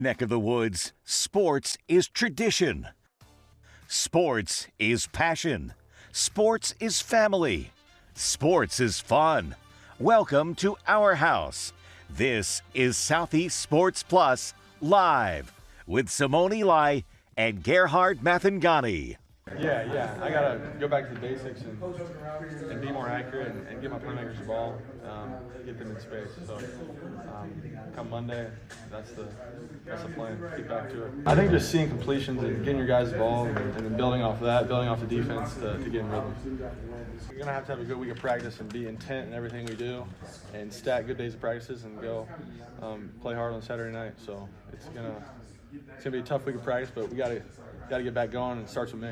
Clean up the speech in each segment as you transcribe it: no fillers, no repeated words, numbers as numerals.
neck of the woods, sports is tradition. Sports is passion. Sports is family. Sports is fun. Welcome to our house. This is Southeast Sports Plus Live with Simone and Gerhard Mathangani. Yeah. I got to go back to the basics and be more accurate and get my playmakers the ball, get them in space. So come Monday, that's the plan. Get back to it. I think just seeing completions and getting your guys involved and then building off of that, building off the defense to get in rhythm. We're going to have a good week of practice and be intent in everything we do and stack good days of practices and go play hard on Saturday night. So it's gonna be a tough week of practice, but we got to get back going, and it starts with me.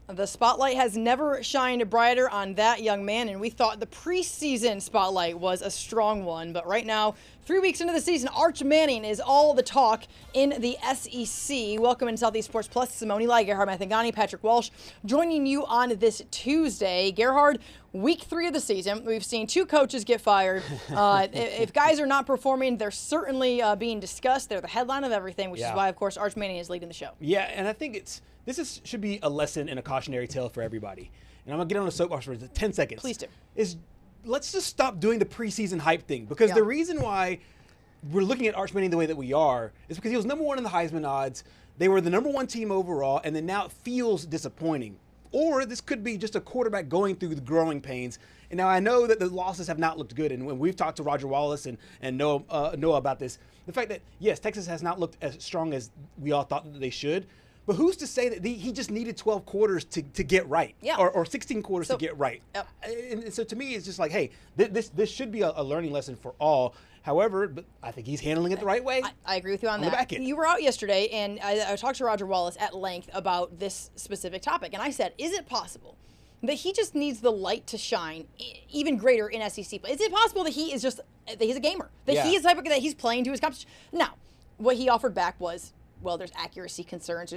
The spotlight has never shined brighter on that young man, and we thought the preseason spotlight was a strong one. But right now, 3 weeks into the season, Arch Manning is all the talk in the SEC. Welcome in Southeast Sports Plus, Simone, Gerhard Mathangani, Patrick Walsh, joining you on this Tuesday. Gerhard, week 3 of the season, we've seen 2 coaches get fired. If guys are not performing, they're certainly being discussed. They're the headline of everything, which is why, of course, Arch Manning is leading the show. Yeah, and I think this should be a lesson and a cautionary tale for everybody. And I'm going to get on a soapbox for 10 seconds. Please do. Let's just stop doing the preseason hype thing, because the reason why we're looking at Arch Manning the way that we are is because he was number 1 in the Heisman odds. They were the number 1 team overall, and then now it feels disappointing. Or this could be just a quarterback going through the growing pains. And now I know that the losses have not looked good, and when we've talked to Roger Wallace and Noah about this, the fact that, yes, Texas has not looked as strong as we all thought that they should, but who's to say that he just needed 12 quarters to get right, or 16 quarters to get right? Yep. And so to me, it's just like, hey, this should be a learning lesson for all. However, but I think he's handling it the right way. I agree with you on that. The back end. You were out yesterday, and I talked to Roger Wallace at length about this specific topic, and I said, is it possible that he just needs the light to shine even greater in SEC play? Is it possible that he's a gamer, that he is the type of guy that he's playing to his competition? Now, what he offered back was, well, there's accuracy concerns.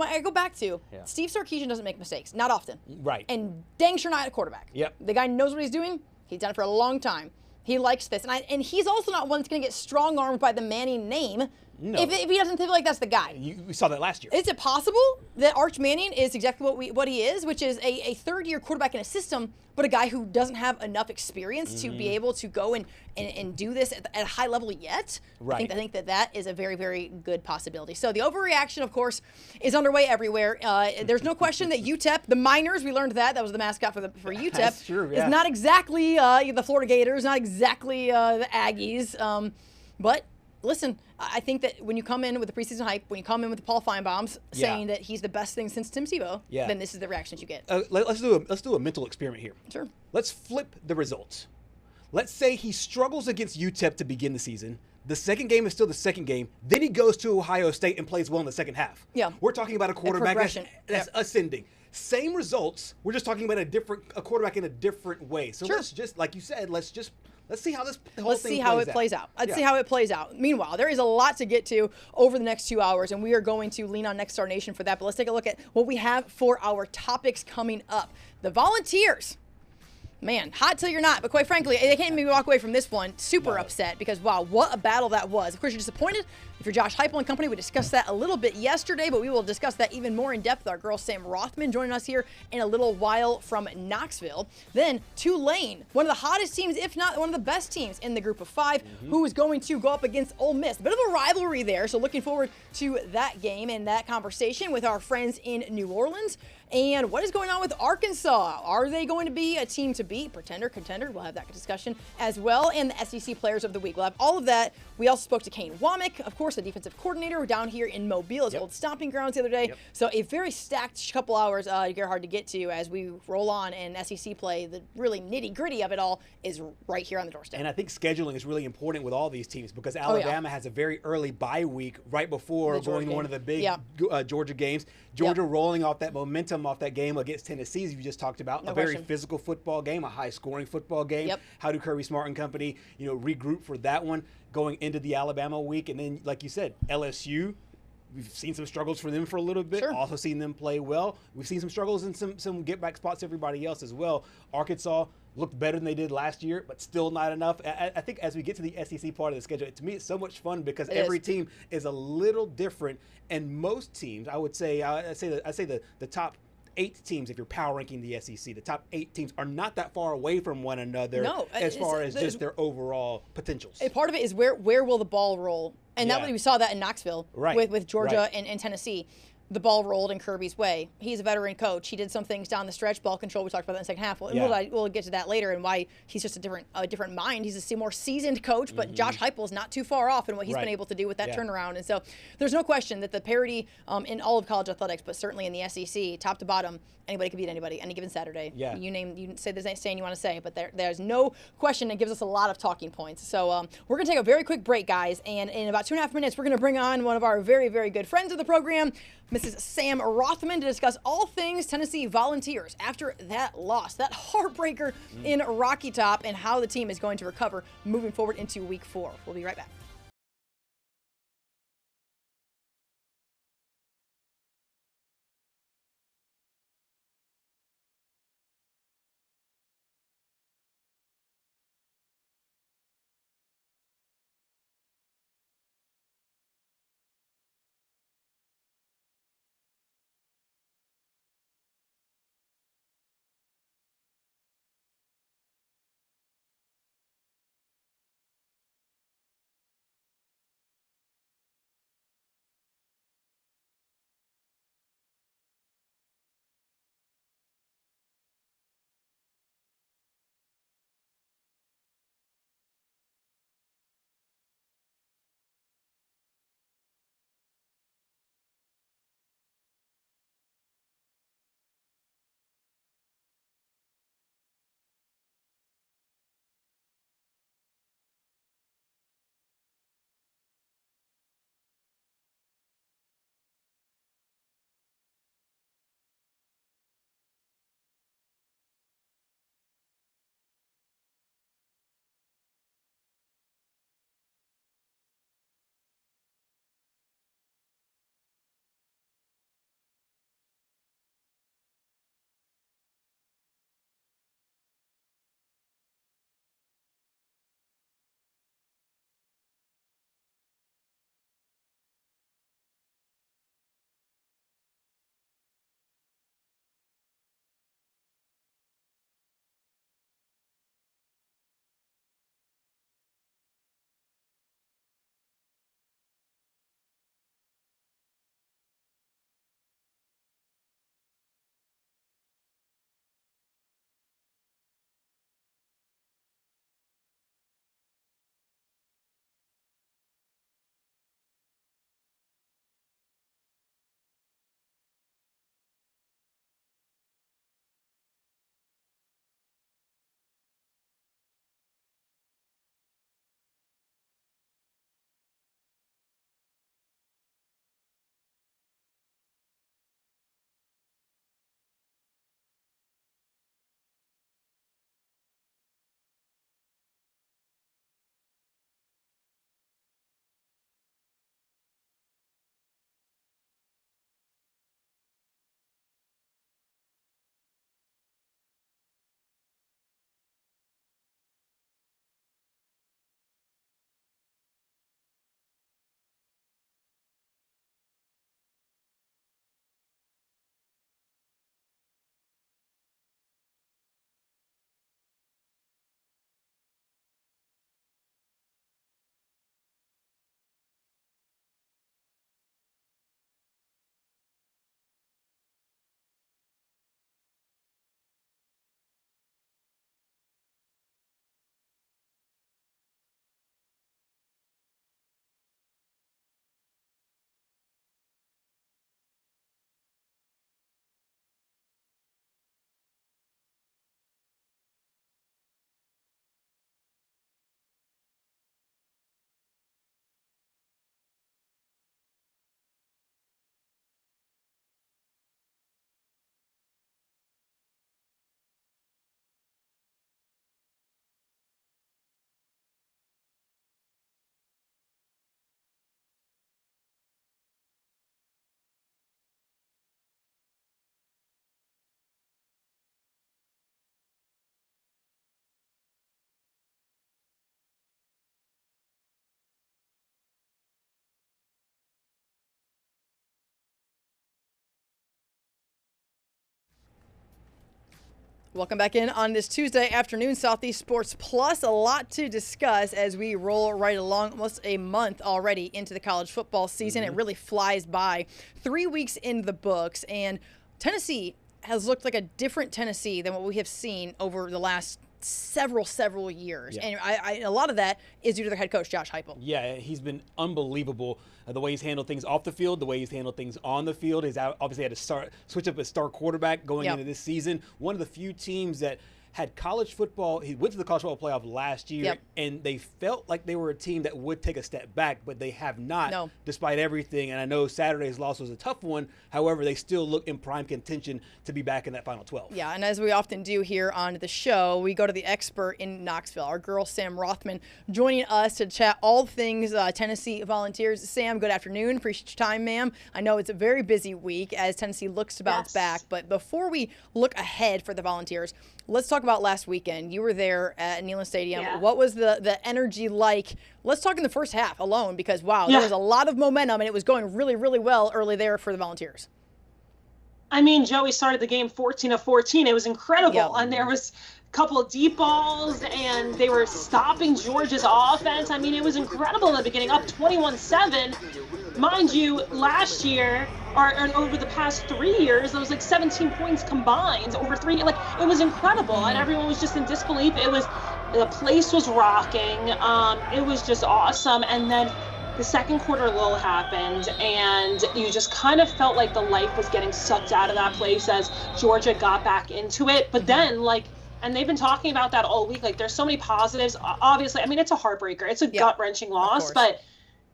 I go back to Steve Sarkisian doesn't make mistakes, not often. Right. And dang sure not a quarterback. Yep. The guy knows what he's doing. He's done it for a long time. He likes this. And he's also not one that's going to get strong-armed by the Manning name if he doesn't feel like that's the guy. We saw that last year. Is it possible that Arch Manning is exactly what he is, which is a third-year quarterback in a system, but a guy who doesn't have enough experience to be able to go and do this at a high level yet? Right. I think that is a very, very good possibility. So the overreaction, of course, is underway everywhere. There's no question that UTEP, the Miners, we learned that was the mascot for UTEP. That's true, is not exactly the Florida Gators, not exactly the Aggies, but listen, I think that when you come in with the preseason hype, when you come in with the Paul Feinbaums saying that he's the best thing since Tim Tebow, then this is the reactions you get. Let's do a mental experiment here. Sure. Let's flip the results. Let's say he struggles against UTEP to begin the season. The second game is still the second game. Then he goes to Ohio State and plays well in the second half. Yeah. We're talking about a quarterback that's ascending. Same results. We're just talking about a quarterback in a different way. So let's just, like you said, let's see how this whole thing plays out. Let's see how it plays out. Meanwhile, there is a lot to get to over the next 2 hours, and we are going to lean on Next Star Nation for that. But let's take a look at what we have for our topics coming up. The Volunteers. Man, hot till you're not. But quite frankly, they can't even walk away from this one super upset because, wow, what a battle that was. Of course, you're disappointed if you're Josh Heupel and company. We discussed that a little bit yesterday, but we will discuss that even more in depth with our girl Sam Rothman joining us here in a little while from Knoxville. Then Tulane, one of the hottest teams, if not one of the best teams in the group of 5, who is going to go up against Ole Miss. A bit of a rivalry there, so looking forward to that game and that conversation with our friends in New Orleans. And what is going on with Arkansas? Are they going to be a team to beat? Pretender, contender? We'll have that discussion as well. And the SEC Players of the Week. We'll have all of that. We also spoke to Kane Womack, of course, the defensive coordinator down here in Mobile, his old stomping grounds the other day. So a very stacked couple hours, Gerhard, to get to as we roll on, and SEC play, the really nitty-gritty of it all, is right here on the doorstep. And I think scheduling is really important with all these teams because Alabama has a very early bye week right before going to one of the big Georgia games. Georgia rolling off that momentum off that game against Tennessee, as you just talked about. A very physical football game, a high-scoring football game. How do Kirby Smart and company, regroup for that one going into the Alabama week? And then, like you said, LSU, we've seen some struggles for them for a little bit. Also seen them play well. We've seen some struggles and some get-back spots everybody else as well. Arkansas, looked better than they did last year, but still not enough. I think as we get to the SEC part of the schedule, to me it's so much fun because every team is a little different, and most teams, I would say, I say the top 8 teams, if you're power ranking the SEC, the top 8 teams are not that far away from one another as far as just their overall potentials. A part of it is where will the ball roll, and that we saw that in Knoxville with Georgia and Tennessee. The ball rolled in Kirby's way. He's a veteran coach. He did some things down the stretch, ball control. We talked about that in the second half. We'll get to that later and why he's just a different mind. He's a more seasoned coach, but Josh Heupel is not too far off in what he's been able to do with that turnaround. And so there's no question that the parity in all of college athletics, but certainly in the SEC, top to bottom, anybody could beat anybody any given Saturday. Yeah. You say the saying you want to say, but there's no question. It gives us a lot of talking points. So we're going to take a very quick break, guys, and in about 2.5 minutes, we're going to bring on one of our very, very good friends of the program, Mrs. Sam Rothman, to discuss all things Tennessee Volunteers after that loss, that heartbreaker in Rocky Top, and how the team is going to recover moving forward into Week 4. We'll be right back. Welcome back in on this Tuesday afternoon, Southeast Sports Plus. A lot to discuss as we roll right along, almost a month already into the college football season. It really flies by. 3 weeks in the books, and Tennessee has looked like a different Tennessee than what we have seen over the last several years. Yeah. And a lot of that is due to their head coach, Josh Heupel. Yeah, he's been unbelievable. The way he's handled things off the field, the way he's handled things on the field. He's obviously had to switch up his star quarterback going into this season. One of the few teams that had college football. He went to the college football playoff last year, and they felt like they were a team that would take a step back, but they have not, despite everything. And I know Saturday's loss was a tough one. However, they still look in prime contention to be back in that Final 12. Yeah, and as we often do here on the show, we go to the expert in Knoxville, our girl Sam Rothman, joining us to chat all things Tennessee Volunteers. Sam, good afternoon. Appreciate your time, ma'am. I know it's a very busy week as Tennessee looks to bounce back, but before we look ahead for the Volunteers, let's talk about last weekend. You were there at Neyland Stadium. Yeah. What was the energy like? Let's talk in the first half alone because, wow, there was a lot of momentum, and it was going really, really well early there for the Volunteers. I mean, Joey started the game 14 of 14. It was incredible. And there was a couple of deep balls, and they were stopping Georgia's offense. I mean, it was incredible in the beginning, up 21-7. Mind you, last year, or over the past 3 years, there was like 17 points combined over 3. Like, it was incredible, and everyone was just in disbelief. The place was rocking. It was just awesome. And then the second quarter lull happened, and you just kind of felt like the life was getting sucked out of that place as Georgia got back into it. But then, and they've been talking about that all week. Like, there's so many positives. Obviously, I mean, it's a heartbreaker. It's a gut-wrenching loss, but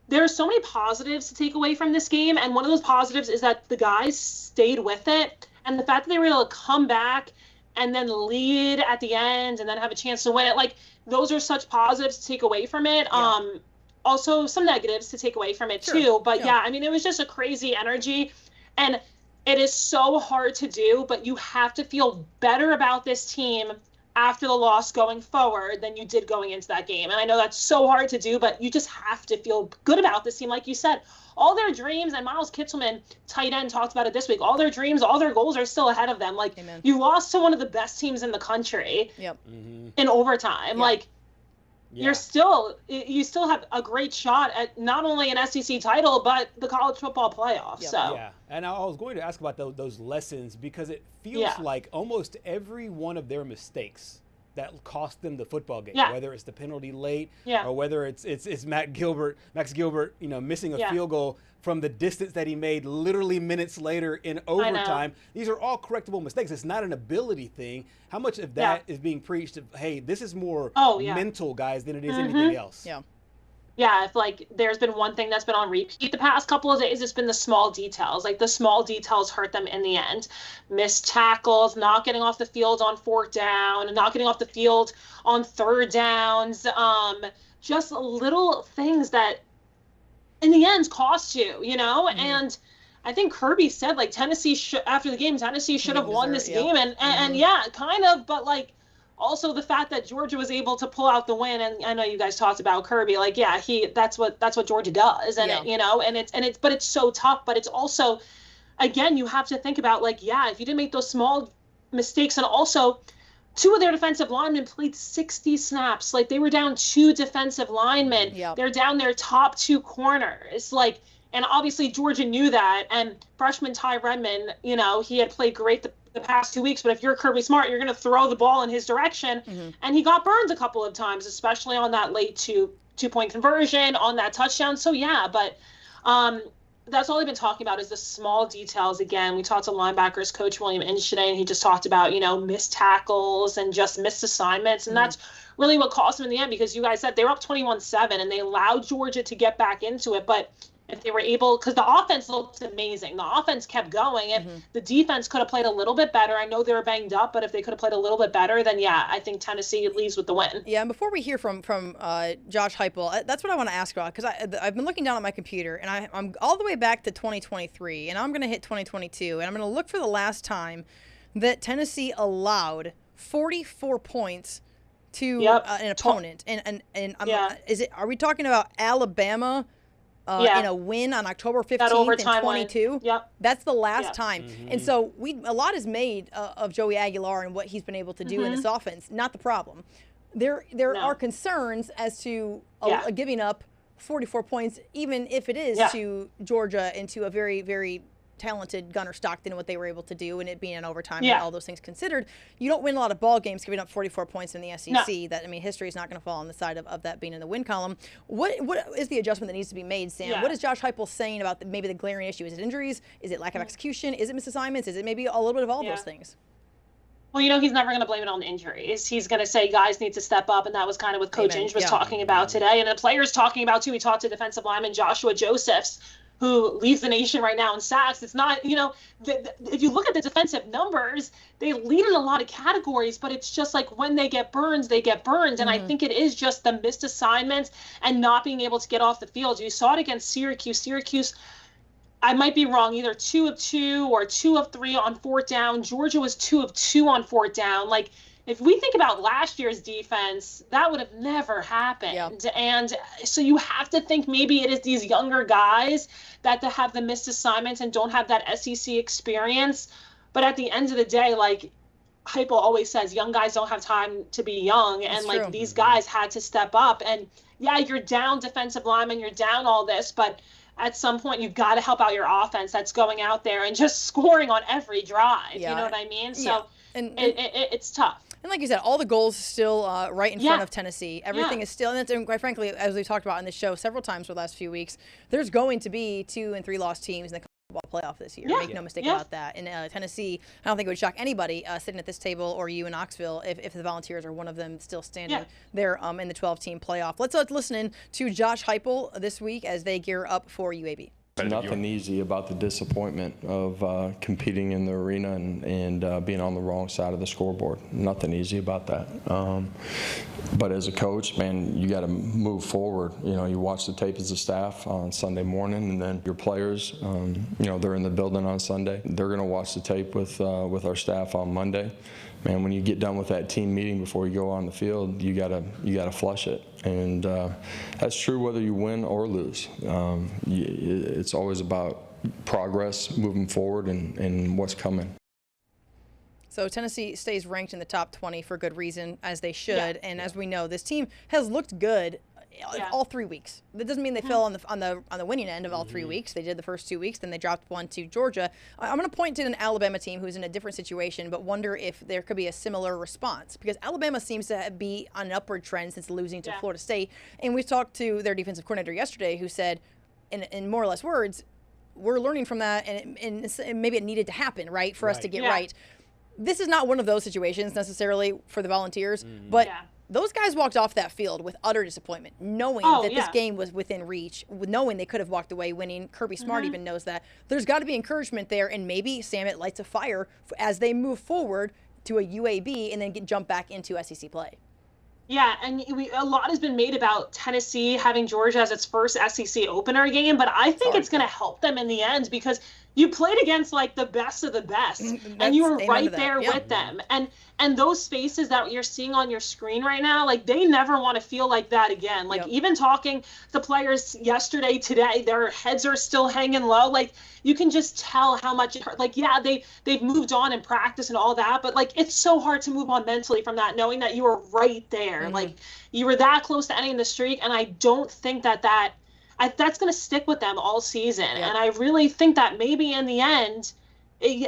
there are so many positives to take away from this game, and one of those positives is that the guys stayed with it, and the fact that they were able to come back and then lead at the end and then have a chance to win it, like, those are such positives to take away from it. Also some negatives to take away from it too, but I mean, it was just a crazy energy, and it is so hard to do, but you have to feel better about this team after the loss going forward than you did going into that game. And I know that's so hard to do, but you just have to feel good about this team. Like you said, all their dreams, and Miles Kitselman, tight end, talked about it this week, all their dreams, all their goals are still ahead of them. Like, you lost to one of the best teams in the country in overtime. Like, you still have a great shot at not only an SEC title, but the college football playoff. And I was going to ask about those lessons, because it feels like almost every one of their mistakes that cost them the football game, whether it's the penalty late or whether it's Max Gilbert, missing a field goal from the distance that he made literally minutes later in overtime. These are all correctable mistakes. It's not an ability thing. How much of that is being preached of, hey, this is more mental, guys, than it is anything else? Yeah, if there's been one thing that's been on repeat the past couple of days, it's been the small details. Like, the small details hurt them in the end. Missed tackles, not getting off the field on 4th down, not getting off the field on 3rd downs. Just little things that in the end cost you, And I think Kirby said, Tennessee after the game, Tennessee should have won this game. And kind of, but also the fact that Georgia was able to pull out the win, and I know you guys talked about Kirby, that's what Georgia does, and but it's so tough, but it's also, again, you have to think about if you didn't make those small mistakes, and also 2 of their defensive linemen played 60 snaps, they were down 2 defensive linemen, they're down their top 2 corners, and obviously Georgia knew that, and freshman Ty Redmond, he had played great the past 2 weeks, but if you're Kirby Smart, you're going to throw the ball in his direction. And he got burned a couple of times, especially on that late two-point conversion, on that touchdown. So but that's all they've been talking about is the small details. Again, we talked to linebackers coach William Inch today, and he just talked about, missed tackles and just missed assignments. And that's really what cost them in the end, because you guys said they were up 21-7 and they allowed Georgia to get back into it. But if they were able, because the offense looked amazing. The offense kept going. If the defense could have played a little bit better, I know they were banged up, but if they could have played a little bit better, then I think Tennessee leaves with the win. Yeah, and before we hear from Josh Heupel, that's what I want to ask about, because I've been looking down at my computer, and I'm all the way back to 2023, and I'm going to hit 2022, and I'm going to look for the last time that Tennessee allowed 44 points to an opponent. And are we talking about Alabama? in a win on October 15th in 22. Yep. That's the last time. And so a lot is made of Joey Aguilar and what he's been able to do in this offense. Not the problem. There are concerns as to giving up 44 points, even if it is to Georgia and to a very, very talented Gunnar Stockton and what they were able to do, and it being an overtime and all those things considered. You don't win a lot of ball games giving up 44 points in the SEC. No. History is not going to fall on the side of that being in the win column. What is the adjustment that needs to be made, Sam? Yeah. What is Josh Heupel saying about maybe the glaring issue? Is it injuries? Is it lack of execution? Is it misassignments? Is it maybe a little bit of all those things? Well, he's never going to blame it on injuries. He's going to say guys need to step up, and that was kind of what Coach Inge was talking about today. And the players talking about, too. He talked to defensive lineman Joshua Josephs, who leads the nation right now in sacks. It's not, if you look at the defensive numbers, they lead in a lot of categories, but it's just like when they get burned, they get burned. And I think it is just the missed assignments and not being able to get off the field. You saw it against Syracuse. Syracuse, I might be wrong, either 2 of 2 or 2 of 3 on fourth down. Georgia was 2 of 2 on fourth down. Like, if we think about last year's defense, that would have never happened. Yep. And so you have to think maybe it is these younger guys that have the missed assignments and don't have that SEC experience. But at the end of the day, like Heupel always says, young guys don't have time to be young. And like these guys had to step up. And you're down defensive linemen, you're down all this, but at some point you've got to help out your offense that's going out there and just scoring on every drive. You know what I mean? So it's tough. And like you said, all the goals still right in front of Tennessee. Everything is still, and quite frankly, as we've talked about on this show several times for the last few weeks, there's going to be 2- and 3-loss teams in the college football playoff this year. Make no mistake about that. And Tennessee, I don't think it would shock anybody sitting at this table or you in Knoxville if the Volunteers are one of them still standing there in the 12-team playoff. Let's listen in to Josh Heupel this week as they gear up for UAB. Nothing easy about the disappointment of competing in the arena and being on the wrong side of the scoreboard. Nothing easy about that. But as a coach, man, you got to move forward. You watch the tape as a staff on Sunday morning, and then your players, they're in the building on Sunday. They're going to watch the tape with our staff on Monday. Man, when you get done with that team meeting before you go on the field, you gotta flush it, and that's true whether you win or lose. It's always about progress, moving forward, and what's coming. So Tennessee stays ranked in the top 20 for good reason, as they should. And as we know, this team has looked good all 3 weeks. That doesn't mean they fell on the winning end of all 3 weeks. They did the first 2 weeks, then they dropped one to Georgia. I'm going to point to an Alabama team who's in a different situation, but wonder if there could be a similar response, because Alabama seems to be on an upward trend since losing to Florida State. And we talked to their defensive coordinator yesterday, who said, in more or less words, we're learning from that, and maybe it needed to happen, right, for us to get right. This is not one of those situations necessarily for the Volunteers, but those guys walked off that field with utter disappointment, knowing that this game was within reach, knowing they could have walked away winning. Kirby Smart even knows that. There's got to be encouragement there, and maybe, Sam, it lights a fire as they move forward to a UAB and then jump back into SEC play. Yeah, and a lot has been made about Tennessee having Georgia as its first SEC opener game, but I think it's going to help them in the end, because you played against like the best of the best, and you were right there with them. And those faces that you're seeing on your screen right now, like they never want to feel like that again. Like even talking to players yesterday, today, their heads are still hanging low. Like you can just tell how much it hurt. Like, they've moved on in practice and all that, but like it's so hard to move on mentally from that, knowing that you were right there. Like you were that close to ending the streak, and I don't think that's going to stick with them all season. And I really think that maybe in the end,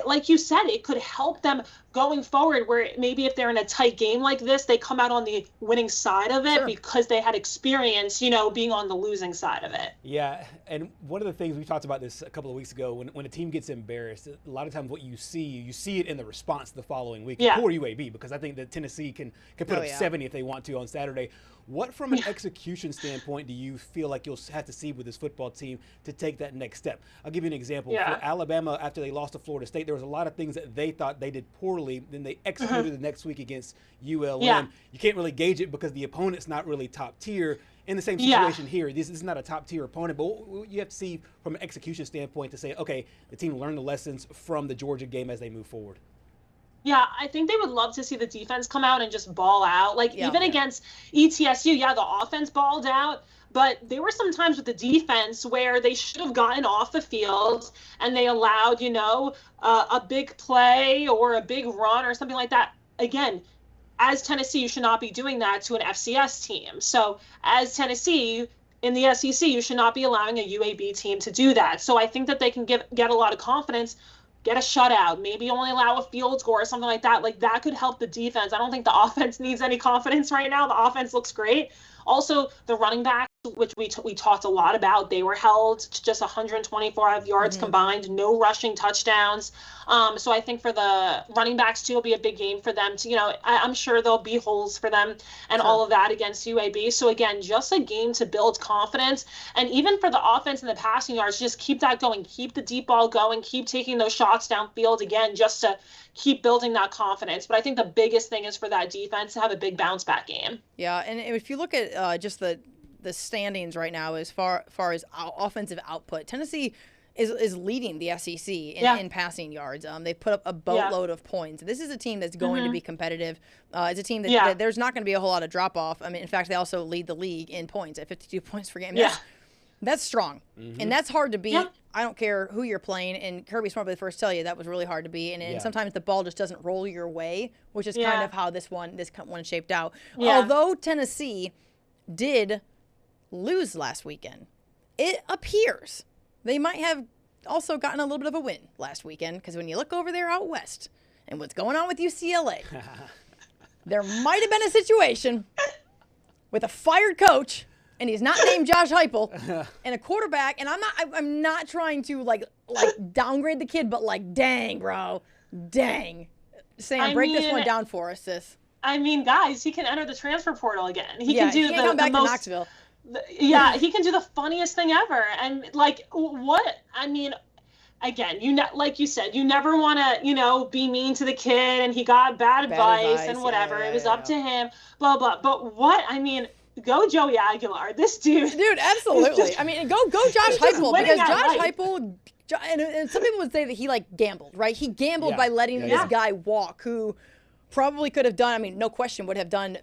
like you said, it could help them going forward, where maybe if they're in a tight game like this, they come out on the winning side of it because they had experience, being on the losing side of it. Yeah, and one of the things we talked about this a couple of weeks ago, when a team gets embarrassed, a lot of times what you see it in the response the following week for UAB, because I think that Tennessee can put up 70 if they want to on Saturday. What, from an execution standpoint, do you feel like you'll have to see with this football team to take that next step? I'll give you an example. For Alabama, after they lost to Florida State, there was a lot of things that they thought they did poorly. Then they executed the next week against ULM. You can't really gauge it because the opponent's not really top tier. In the same situation here, this is not a top tier opponent, but you have to see from an execution standpoint to say, okay, the team learned the lessons from the Georgia game as they move forward. Yeah, I think they would love to see the defense come out and just ball out. Like, even against ETSU, the offense balled out, but there were some times with the defense where they should have gotten off the field and they allowed, a big play or a big run or something like that. Again, as Tennessee, you should not be doing that to an FCS team. So as Tennessee, in the SEC, you should not be allowing a UAB team to do that. So I think that they can get a lot of confidence, get a shutout, maybe only allow a field goal or something like that. Like, that could help the defense. I don't think the offense needs any confidence right now. The offense looks great. Also, the running backs, which we talked a lot about, they were held to just 125 yards combined, no rushing touchdowns. So I think for the running backs, too, it'll be a big game for them. I'm sure there'll be holes for them and all of that against UAB. So, again, just a game to build confidence. And even for the offense and the passing yards, just keep that going. Keep the deep ball going. Keep taking those shots downfield again, just to keep building that confidence. But I think the biggest thing is for that defense to have a big bounce back game. Yeah, and if you look at just the standings right now as far as offensive output, Tennessee is leading the SEC in passing yards. They put up a boatload of points. This is a team that's going to be competitive. It's a team that there's not going to be a whole lot of drop off. I mean, in fact, they also lead the league in points at 52 points per game. That's strong, and that's hard to beat. I don't care who you're playing, and Kirby Smart will be the first to tell you that was really hard to beat. And sometimes the ball just doesn't roll your way, which is kind of how this one shaped out. Although Tennessee did lose last weekend, it appears they might have also gotten a little bit of a win last weekend, because when you look over there out west and what's going on with UCLA, there might have been a situation with a fired coach, and he's not named Josh Heupel, and a quarterback. And I'm not trying to like downgrade the kid, but like, dang, bro, dang. Sam, break this one down for us, sis. I mean, guys, he can enter the transfer portal again. He can come back to Knoxville. He can do the funniest thing ever. And like, what? I mean, again, like you said, you never want to, be mean to the kid, and he got bad advice and whatever. It was up to him, blah, blah. But what? I mean, go Joey Aguilar. This dude. Dude, absolutely. I mean, go Josh Heupel, because Josh Heupel, and some people would say that he gambled, right? He gambled by letting this guy walk, who probably could have done, I mean, no question, would have done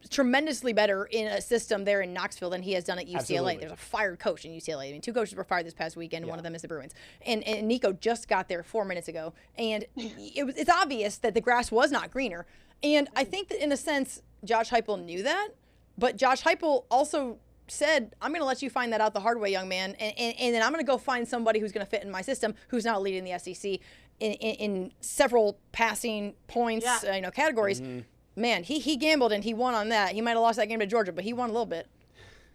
tremendously better in a system there in Knoxville than he has done at UCLA. Absolutely. There's a fired coach in UCLA. I mean, 2 coaches were fired this past weekend, and one of them is the Bruins. And Nico just got there 4 minutes ago, and it's obvious that the grass was not greener. And I think that in a sense, Josh Heupel knew that, but Josh Heupel also said, I'm going to let you find that out the hard way, young man, and then I'm going to go find somebody who's going to fit in my system, who's now leading the SEC in several passing points, categories. Man, he gambled and he won on that. He might have lost that game to Georgia, but he won a little bit.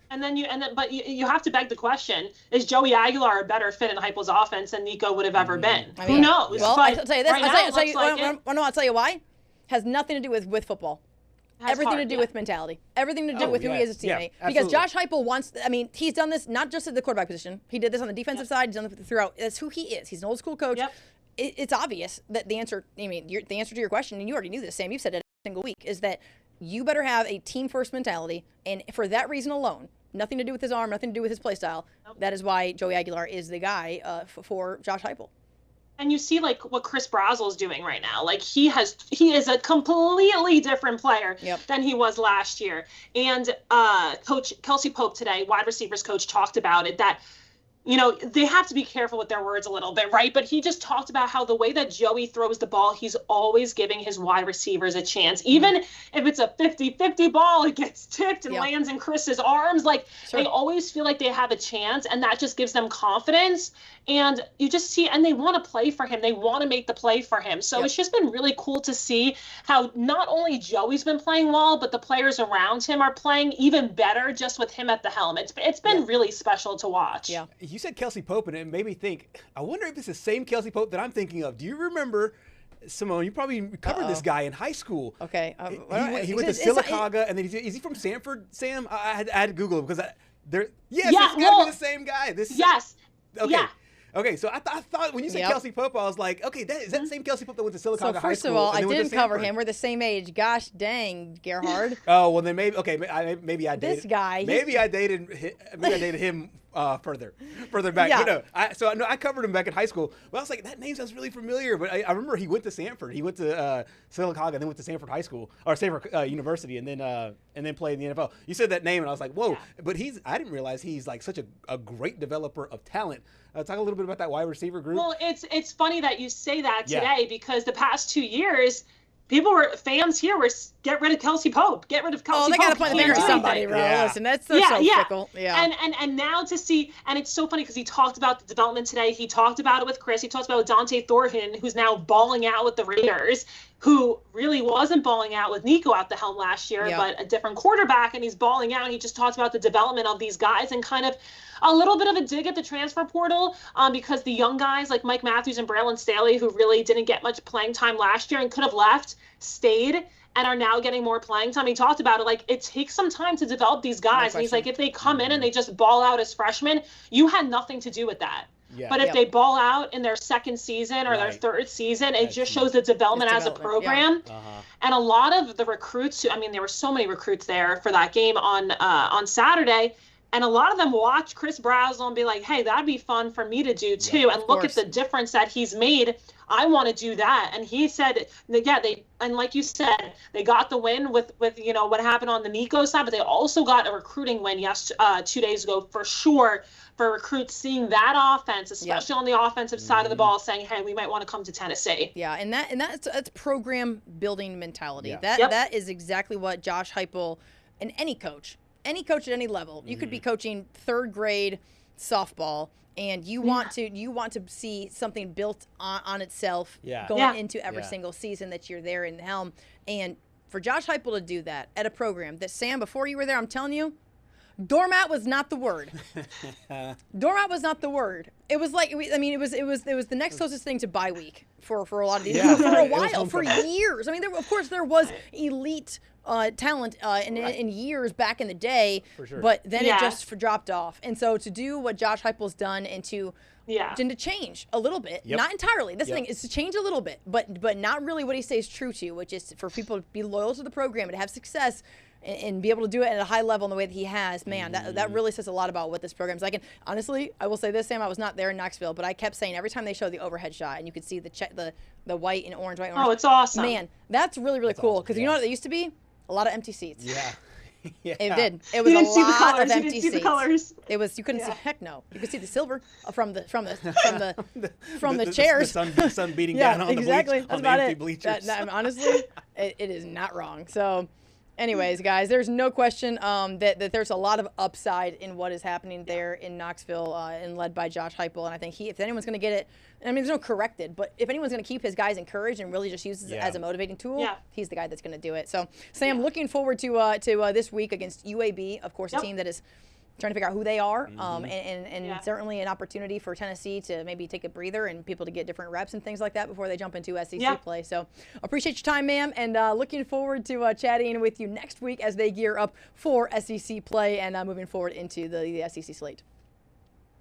But you have to beg the question: is Joey Aguilar a better fit in Heupel's offense than Nico would have ever been? I mean, who knows? Well, I'll tell you this. I'll tell you why. Has nothing to do with football. Everything to do with mentality. Everything to do with who he is as a teammate. Because Josh Heupel he's done this not just at the quarterback position. He did this on the defensive side. He's done it throughout. That's who he is. He's an old school coach. It's obvious that the answer to your question, and you already knew this, Sam, you've said it every single week, is that you better have a team-first mentality. And for that reason alone, nothing to do with his arm, nothing to do with his play style, that is why Joey Aguilar is the guy for Josh Heupel. And you see what Chris Brazel is doing right now. Like, he is a completely different player than he was last year. And Coach Kelsey Pope today, wide receivers coach, talked about it, that they have to be careful with their words a little bit, right? But he just talked about how the way that Joey throws the ball, he's always giving his wide receivers a chance. Even if it's a 50-50 ball, it gets tipped and lands in Chris's arms. They always feel like they have a chance, and that just gives them confidence. And you just see, and they want to play for him. They want to make the play for him. So it's just been really cool to see how not only Joey's been playing well, but the players around him are playing even better just with him at the helm. It's been really special to watch. Yeah. You said Kelsey Pope, and it made me think, I wonder if it's the same Kelsey Pope that I'm thinking of. Do you remember, Simone, you probably covered this guy in high school. Okay. He went to Sylacauga, and then is he from Sanford, Sam? I had to Google it because it's got to be the same guy. Yes. Okay. Yeah. Okay, so I thought when you said Kelsey Pope, I was like, okay, is that the same Kelsey Pope that went to Sylacauga High School? So first of all, I didn't cover him. We're the same age. Gosh dang, Gerhard. Oh, well then maybe I dated this guy. Maybe I dated him further back. Yeah. But no, I covered him back in high school. But I was like, that name sounds really familiar. But I remember he went to Sanford. He went to Sylacauga, then went to Sanford High School or Sanford University, and then played in the NFL. You said that name, and I was like, whoa. Yeah. But I didn't realize he's like such a great developer of talent. Talk a little bit about that wide receiver group. Well, it's funny that you say that today because the past 2 years, fans here were get rid of Kelsey Pope. Get rid of Kelsey Pope. Oh, they got to point the finger at somebody, bro. Yeah. Listen, that's so fickle. Yeah. And now to see, and it's so funny because he talked about the development today. He talked about it with Chris. He talked about with Dante Thornton, who's now balling out with the Raiders, who really wasn't balling out with Nico at the helm last year, but a different quarterback, and he's balling out. And he just talked about the development of these guys and kind of a little bit of a dig at the transfer portal because the young guys like Mike Matthews and Braylon Staley, who really didn't get much playing time last year and could have left, stayed and are now getting more playing time. He talked about it, like it takes some time to develop these guys. And he's like, if they come in and they just ball out as freshmen, you had nothing to do with that. Yeah. But if they ball out in their second season or their third season, it just shows the development as a program. Yeah. And a lot of the recruits, I mean, there were so many recruits there for that game on Saturday. And a lot of them watch Chris Brazel and be like, hey, that'd be fun for me to do too. And look at the difference that he's made. I want to do that. And he said, and like you said, they got the win with what happened on the Nico side, but they also got a recruiting win 2 days ago for sure, for recruits seeing that offense, especially on the offensive side of the ball, saying, hey, we might want to come to Tennessee. Yeah, and that's program building mentality. Yeah. That is exactly what Josh Heupel and any coach at any level. You could be coaching third grade softball, and you want to see something built on itself going into every single season that you're there in the helm. And for Josh Heupel to do that at a program that, Sam, before you were there, I'm telling you, doormat was not the word. Doormat was not the word. It was like, it was the next closest thing to bye week for a lot of these for a while, for years. I mean, of course there was elite talent in years back in the day, but then it just dropped off. And so to do what Josh Heupel's done and to change a little bit, not entirely. This thing is to change a little bit, but not really what he stays true to, which is for people to be loyal to the program and have success and be able to do it at a high level in the way that he has. Man, that really says a lot about what this program's like. And honestly, I will say this, Sam, I was not there in Knoxville, but I kept saying every time they showed the overhead shot and you could see the white and orange, Oh, it's awesome. Man, that's really, really cool. Because you know what it used to be? A lot of empty seats. Yeah. It did. It was a lot of empty seats. You didn't see the colors. It was. You couldn't see. Heck no. You could see the silver from the chairs. The sun beating down on exactly. the That's about empty it. bleachers. Honestly, it is not wrong. So, anyways, guys, there's no question that there's a lot of upside in what is happening there in Knoxville and led by Josh Heupel. And I think if anyone's going to get it, I mean, there's no corrected, but if anyone's going to keep his guys encouraged and really just use it as a motivating tool, he's the guy that's going to do it. So, Sam, looking forward to this week against UAB, of course, a team that is trying to figure out who they are, and certainly an opportunity for Tennessee to maybe take a breather and people to get different reps and things like that before they jump into SEC play. So appreciate your time, ma'am, and looking forward to chatting with you next week as they gear up for SEC play and moving forward into the SEC slate.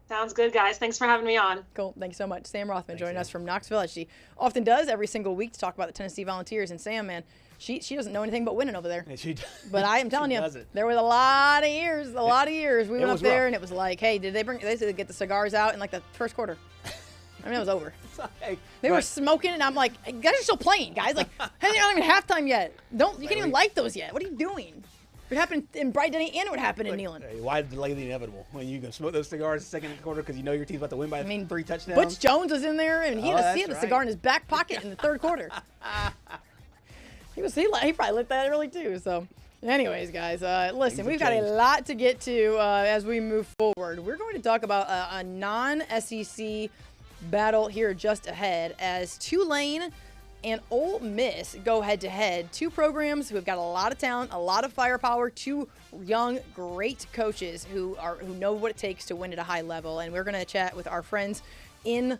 Sounds good, guys. Thanks for having me on. Cool. Thanks so much. Sam Rothman joining us from Knoxville, as she often does every single week to talk about the Tennessee Volunteers. And Sam, man, she doesn't know anything but winning over there. Yeah, but I am telling you, there was a lot of years. We went up there and it was like, hey, they said they get the cigars out in like the first quarter. I mean, it was over. They were smoking, and I'm like, you guys are still playing, guys. Like, hey, they're not even halftime yet. You can't even light those yet. What are you doing? It happened in Bright Denny and it would happen in Neyland. Hey, why delay the inevitable when you can smoke those cigars the second quarter because you know your team's about to win by 3 touchdowns? Butch Jones was in there, and he had a cigar in his back pocket in the third quarter. He probably lit that early too. So, anyways, guys, listen, we've got a lot to get to as we move forward. We're going to talk about a non-SEC battle here just ahead as Tulane and Ole Miss go head-to-head. Two programs who have got a lot of talent, a lot of firepower, two young, great coaches who know what it takes to win at a high level. And we're going to chat with our friends in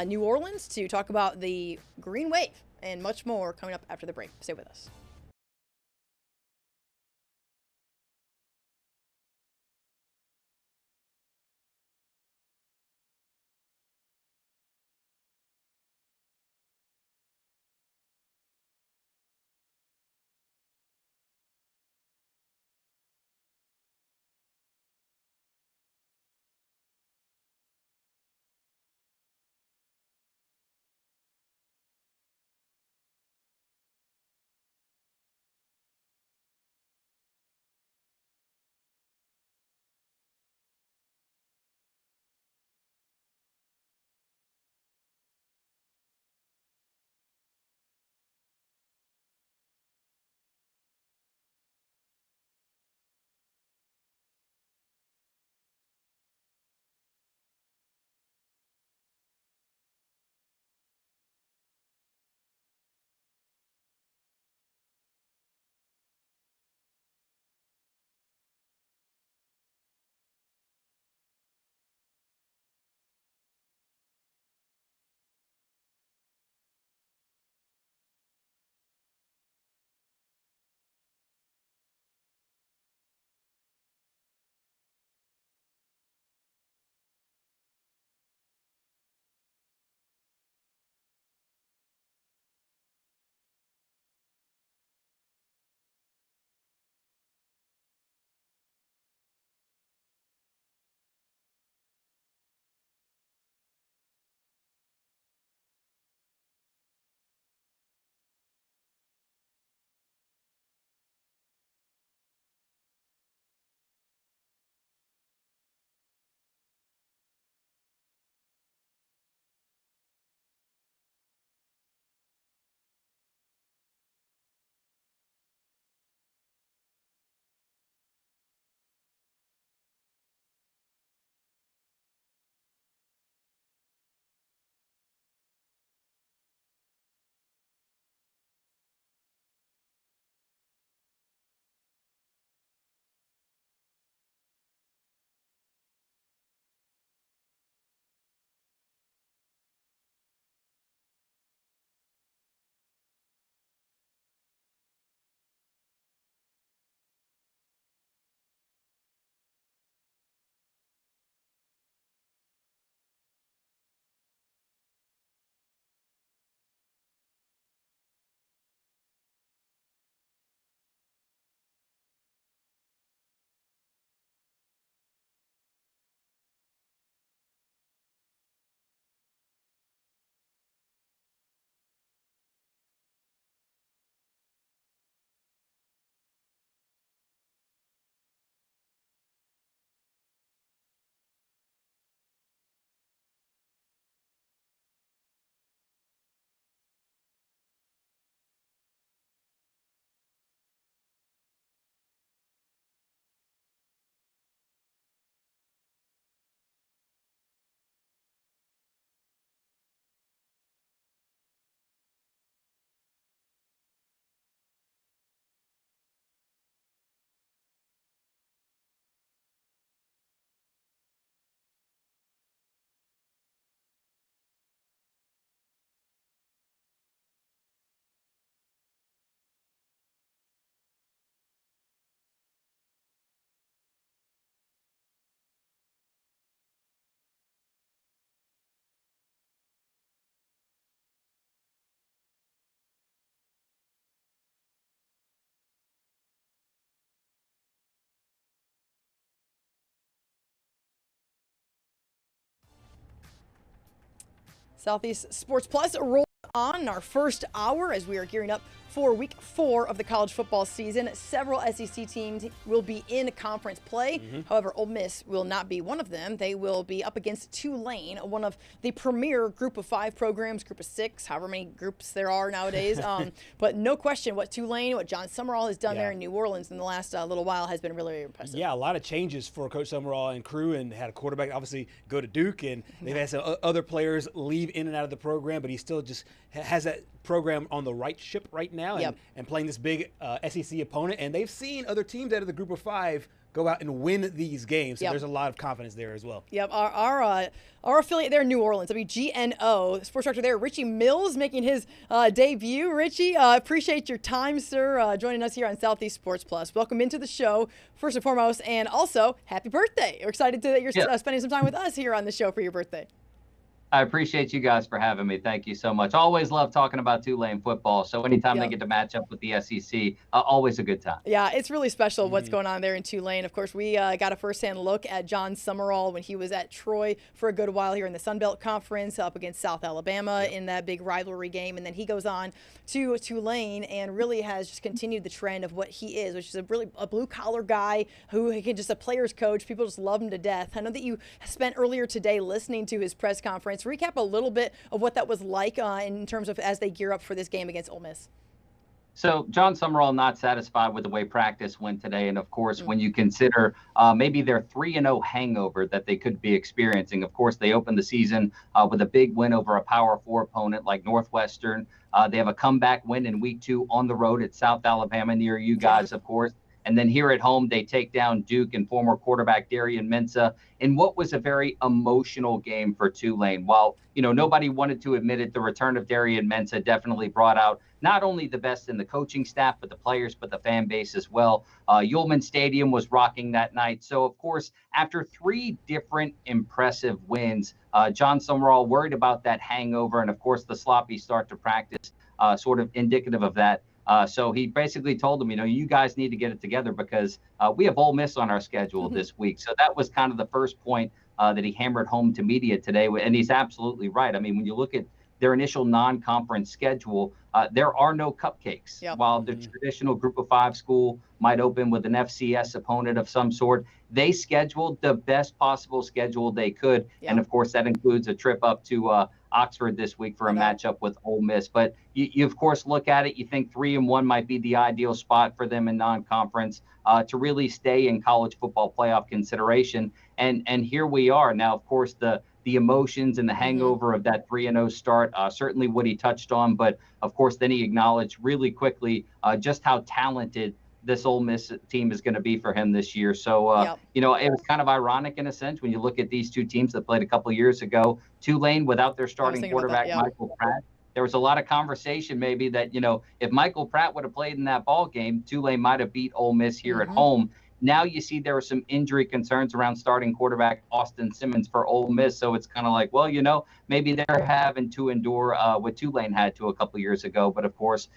New Orleans to talk about the Green Wave and much more coming up after the break. Stay with us. Southeast Sports Plus rolls on our first hour as we are gearing up for week 4 of the college football season. Several SEC teams will be in conference play. However, Ole Miss will not be one of them. They will be up against Tulane, one of the premier group of 5 programs, group of 6, however many groups there are nowadays. But no question what John Summerall has done there in New Orleans in the last little while has been really, really impressive. Yeah, a lot of changes for Coach Summerall and crew, and had a quarterback obviously go to Duke, and they've had some other players leave in and out of the program, but he still just has that program on the right ship right now and playing this big SEC opponent. And they've seen other teams out of the group of 5 go out and win these games. So there's a lot of confidence there as well. Yep, our affiliate there in New Orleans, WGNO, sports director there, Richie Mills, making his debut. Richie, appreciate your time, sir, joining us here on Southeast Sports Plus. Welcome into the show, first and foremost, and also happy birthday. We're excited that you're spending some time with us here on the show for your birthday. I appreciate you guys for having me. Thank you so much. Always love talking about Tulane football. So anytime they get to match up with the SEC, always a good time. Yeah, it's really special what's going on there in Tulane. Of course, we got a firsthand look at John Summerall when he was at Troy for a good while here in the Sun Belt Conference up against South Alabama in that big rivalry game. And then he goes on to Tulane and really has just continued the trend of what he is, which is a blue-collar guy who can just a player's coach. People just love him to death. I know that you spent earlier today listening to his press conference. Recap a little bit of what that was like in terms of as they gear up for this game against Ole Miss. So John Summerall not satisfied with the way practice went today. And, of course, when you consider maybe their 3-0 hangover that they could be experiencing, of course, they opened the season with a big win over a Power 4 opponent like Northwestern. They have a comeback win in week 2 on the road at South Alabama near you guys, of course. And then here at home, they take down Duke and former quarterback Darian Mensah in what was a very emotional game for Tulane. While, nobody wanted to admit it, the return of Darian Mensah definitely brought out not only the best in the coaching staff, but the players, but the fan base as well. Yulman Stadium was rocking that night. So, of course, after 3 different impressive wins, John Summerall worried about that hangover and, of course, the sloppy start to practice, sort of indicative of that. So he basically told them, you guys need to get it together because we have Ole Miss on our schedule this week. So that was kind of the first point that he hammered home to media today. And he's absolutely right. I mean, when you look at their initial non-conference schedule, there are no cupcakes. While the traditional group of 5 school might open with an FCS opponent of some sort, they scheduled the best possible schedule they could. And, of course, that includes a trip up to Oxford this week for a matchup with Ole Miss. But you of course, look at it. You think 3-1 might be the ideal spot for them in non-conference to really stay in college football playoff consideration. And here we are. Now, of course, the emotions and the hangover of that 3-0 start, certainly what he touched on. But, of course, then he acknowledged really quickly just how talented this Ole Miss team is going to be for him this year. So, it was kind of ironic in a sense when you look at these 2 teams that played a couple of years ago. Tulane without their starting quarterback, Michael Pratt. There was a lot of conversation maybe that, if Michael Pratt would have played in that ball game, Tulane might have beat Ole Miss here at home. Now you see there were some injury concerns around starting quarterback Austin Simmons for Ole Miss. So it's kind of like, well, maybe they're having to endure what Tulane had to a couple years ago. But, of course,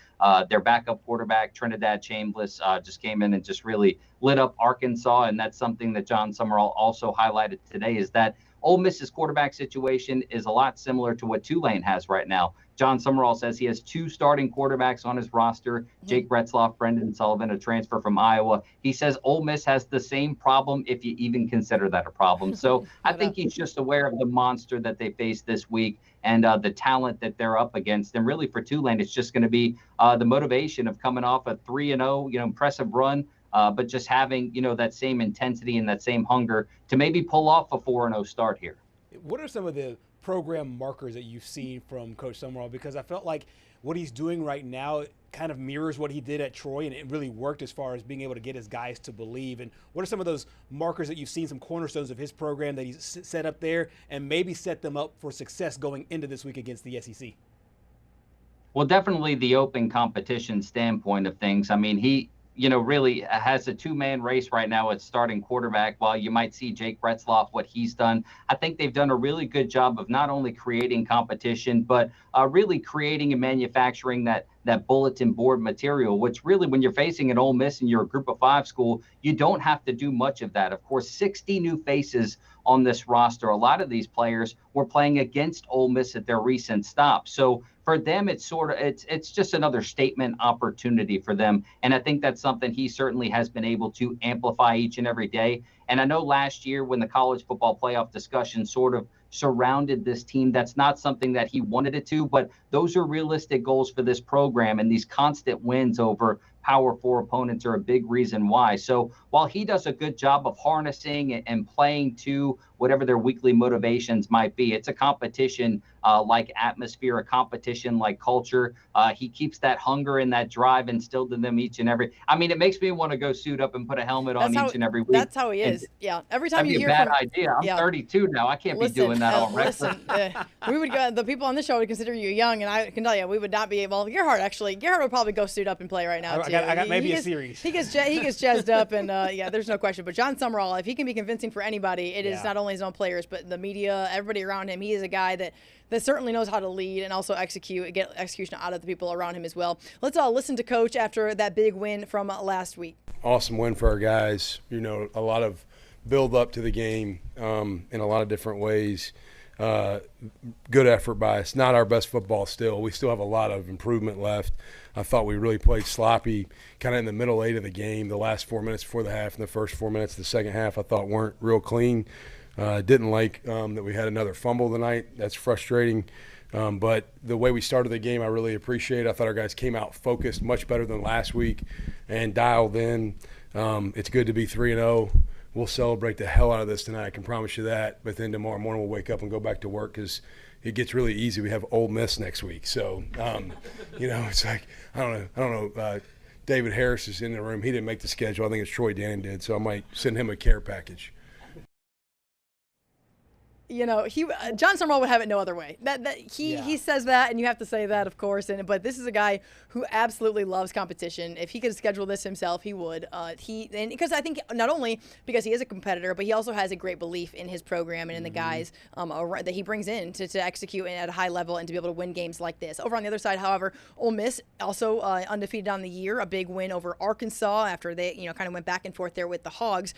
their backup quarterback, Trinidad Chambliss, just came in and just really lit up Arkansas. And that's something that John Summerall also highlighted today is that Ole Miss's quarterback situation is a lot similar to what Tulane has right now. John Summerall says he has 2 starting quarterbacks on his roster, Jake Retzloff, Brendan Sullivan, a transfer from Iowa. He says Ole Miss has the same problem, if you even consider that a problem. So I think he's just aware of the monster that they face this week and the talent that they're up against. And really for Tulane, it's just going to be the motivation of coming off a 3-0, impressive run, but just having, that same intensity and that same hunger to maybe pull off a 4-0 start here. What are some of the program markers that you've seen from Coach Summerall? Because I felt like what he's doing right now kind of mirrors what he did at Troy, and it really worked as far as being able to get his guys to believe. And what are some of those markers that you've seen, some cornerstones of his program that he's set up there and maybe set them up for success going into this week against the SEC? Well, definitely the open competition standpoint of things. I mean, he really has a 2-man race right now at starting quarterback. While you might see Jake Retzloff, what he's done, I think they've done a really good job of not only creating competition, but really creating and manufacturing that that bulletin board material, which really, when you're facing an Ole Miss and you're a Group of 5 school, you don't have to do much of that. Of course, 60 new faces on this roster. A lot of these players were playing against Ole Miss at their recent stop. So for them, it's just another statement opportunity for them. And I think that's something he certainly has been able to amplify each and every day. And I know last year when the college football playoff discussion sort of surrounded this team, that's not something that he wanted it to, but those are realistic goals for this program, and these constant wins over Power 4 opponents are a big reason why. So while he does a good job of harnessing and playing to whatever their weekly motivations might be, it's a competition like atmosphere, a competition like culture. He keeps that hunger and that drive instilled in them each and every. I mean, it makes me want to go suit up and put a helmet on each and every week. That's how he is. Yeah. Every time you hear from. That'd be a bad idea. I'm 32 now. I can't be doing that on record. We would go. The people on this show would consider you young, and I can tell you, we would not be able. Gerhard would probably go suit up and play right now too. I got maybe a series. He gets jazzed up, and there's no question. But John Summerall, if he can be convincing for anybody, it is not only his own players, but the media, everybody around him. He is a guy that certainly knows how to lead and also get execution out of the people around him as well. Let's all listen to Coach after that big win from last week. Awesome win for our guys. You know, a lot of build up to the game in a lot of different ways. Good effort by us. Not our best football still. We still have a lot of improvement left. I thought we really played sloppy kind of in the middle 8 of the game. The last 4 minutes before the half and the first 4 minutes of the second half I thought weren't real clean. Didn't like that we had another fumble tonight. That's frustrating. But the way we started the game, I really appreciate. I thought our guys came out focused much better than last week and dialed in. It's good to be 3-0. We'll celebrate the hell out of this tonight. I can promise you that. But then tomorrow morning we'll wake up and go back to work because it gets really easy. We have Ole Miss next week. So, it's like, I don't know. David Harris is in the room. He didn't make the schedule. I think it's Troy Dannon did. So I might send him a care package. You know, John Summerall would have it no other way. He says that, and you have to say that, of course. But this is a guy who absolutely loves competition. If he could schedule this himself, he would. Because I think not only because he is a competitor, but he also has a great belief in his program and in the guys that he brings in to execute at a high level and to be able to win games like this. Over on the other side, however, Ole Miss also undefeated on the year, a big win over Arkansas after they kind of went back and forth there with the Hogs.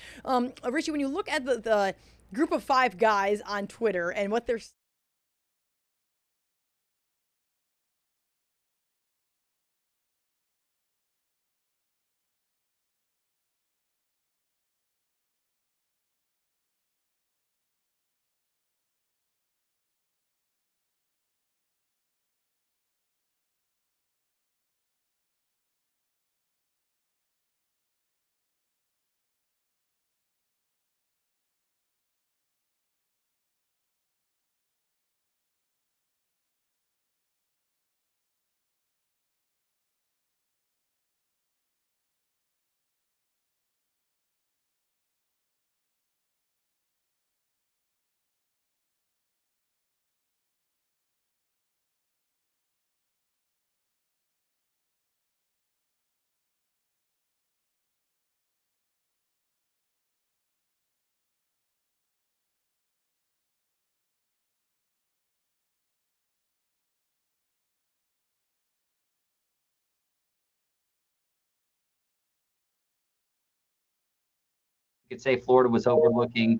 Richie, when you look at the Group of 5 guys on Twitter and what they're could say Florida was overlooking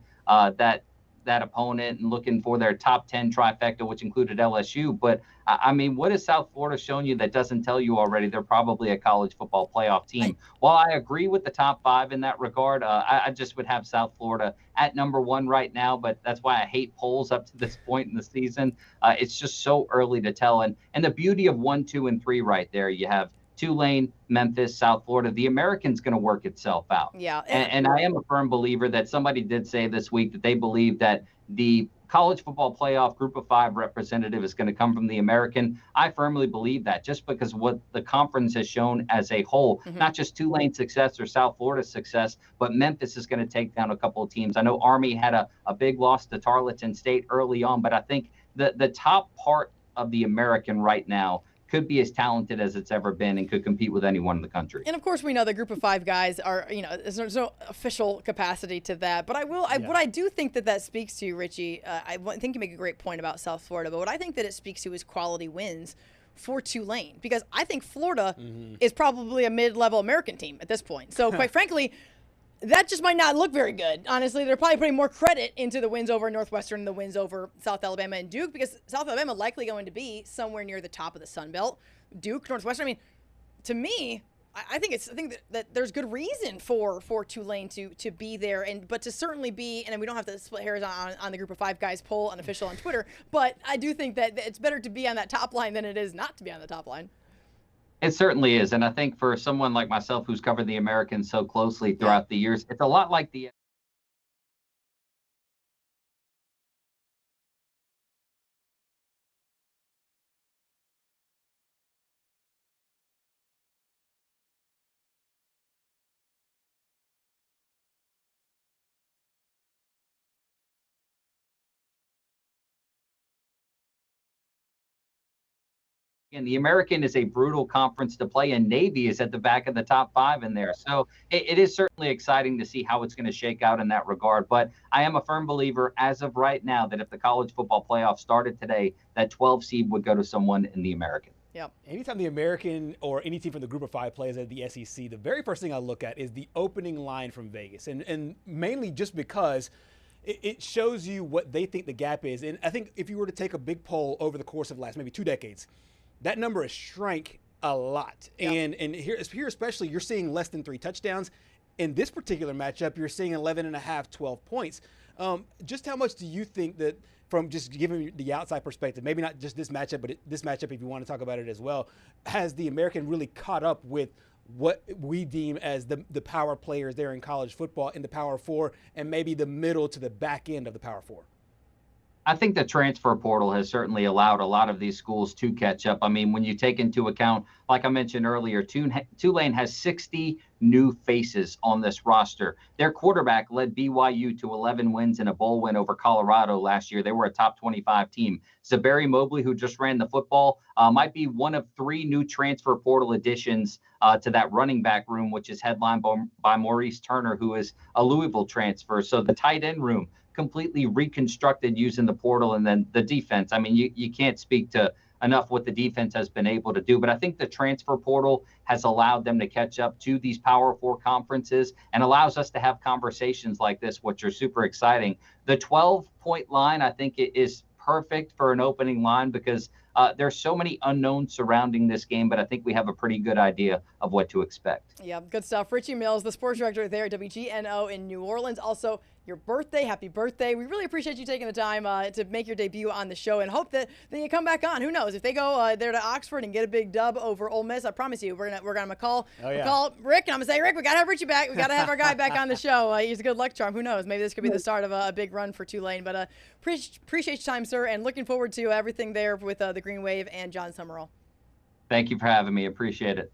that opponent and looking for their top 10 trifecta, which included LSU. But I mean, what has South Florida shown you that doesn't tell you already they're probably a college football playoff team? While I agree with the top 5 in that regard, I just would have South Florida at number 1 right now. But that's why I hate polls up to this point in the season. It's just so early to tell. And the beauty of 1, 2, and 3 right there, you have Tulane, Memphis, South Florida. The American's going to work itself out. Yeah. And I am a firm believer that somebody did say this week that they believe that the college football playoff Group of 5 representative is going to come from the American. I firmly believe that just because what the conference has shown as a whole, not just Tulane's success or South Florida's success, but Memphis is going to take down a couple of teams. I know Army had a big loss to Tarleton State early on, but I think the top part of the American right now could be as talented as it's ever been and could compete with anyone in the country. And of course, we know the Group of 5 guys are, there's no official capacity to that. But what I do think that speaks to, Richie, I think you make a great point about South Florida, but what I think that it speaks to is quality wins for Tulane, because I think Florida is probably a mid-level American team at this point. So quite frankly, that just might not look very good. Honestly, they're probably putting more credit into the wins over Northwestern and the wins over South Alabama and Duke, because South Alabama likely going to be somewhere near the top of the Sun Belt. Duke, Northwestern, I mean, to me, I think that there's good reason for Tulane to be there, but to certainly be, and we don't have to split hairs on the Group of Five guys poll, unofficial on Twitter, but I do think that it's better to be on that top line than it is not to be on the top line. It certainly is. And I think for someone like myself who's covered the Americans so closely throughout the years, it's a lot like the and the American is a brutal conference to play, and Navy is at the back of the top 5 in there. So it is certainly exciting to see how it's going to shake out in that regard. But I am a firm believer as of right now that if the college football playoff started today, that 12 seed would go to someone in the American. Yep. Anytime the American or any team from the Group of Five plays at the SEC, the very first thing I look at is the opening line from Vegas. And mainly just because it shows you what they think the gap is. And I think if you were to take a big poll over the course of the last maybe 2 decades, that number has shrank a lot. Yep. And here especially, you're seeing less than 3 touchdowns. In this particular matchup, you're seeing 11.5, 12 points. Just how much do you think that, from just giving the outside perspective, maybe not just this matchup, but this matchup, if you want to talk about it as well, has the American really caught up with what we deem as the power players there in college football in the Power Four and maybe the middle to the back end of the Power Four? I think the transfer portal has certainly allowed a lot of these schools to catch up. I mean, when you take into account, like I mentioned earlier, Tulane has 60 new faces on this roster. Their quarterback led BYU to 11 wins and a bowl win over Colorado last year. They were a top 25 team. Zabari Mobley, who just ran the football, might be one of 3 new transfer portal additions to that running back room, which is headlined by Maurice Turner, who is a Louisville transfer. So the tight end room completely reconstructed using the portal, and then the defense. I mean, you can't speak to enough what the defense has been able to do, but I think the transfer portal has allowed them to catch up to these Power Four conferences and allows us to have conversations like this, which are super exciting. The 12-point line, I think it is perfect for an opening line because there's so many unknowns surrounding this game, but I think we have a pretty good idea of what to expect. Yeah, good stuff. Richie Mills, the sports director there at WGNO in New Orleans. Also, your birthday. Happy birthday. We really appreciate you taking the time to make your debut on the show, and hope that you come back on. Who knows? If they go there to Oxford and get a big dub over Ole Miss, I promise you, we're gonna call Rick, and I'm gonna say, Rick, we gotta have Richie back. We gotta have our guy back on the show. He's a good luck charm. Who knows? Maybe this could be the start of a big run for Tulane. But appreciate your time, sir, and looking forward to everything there with the Green Wave and John Summerall. Thank you for having me. Appreciate it.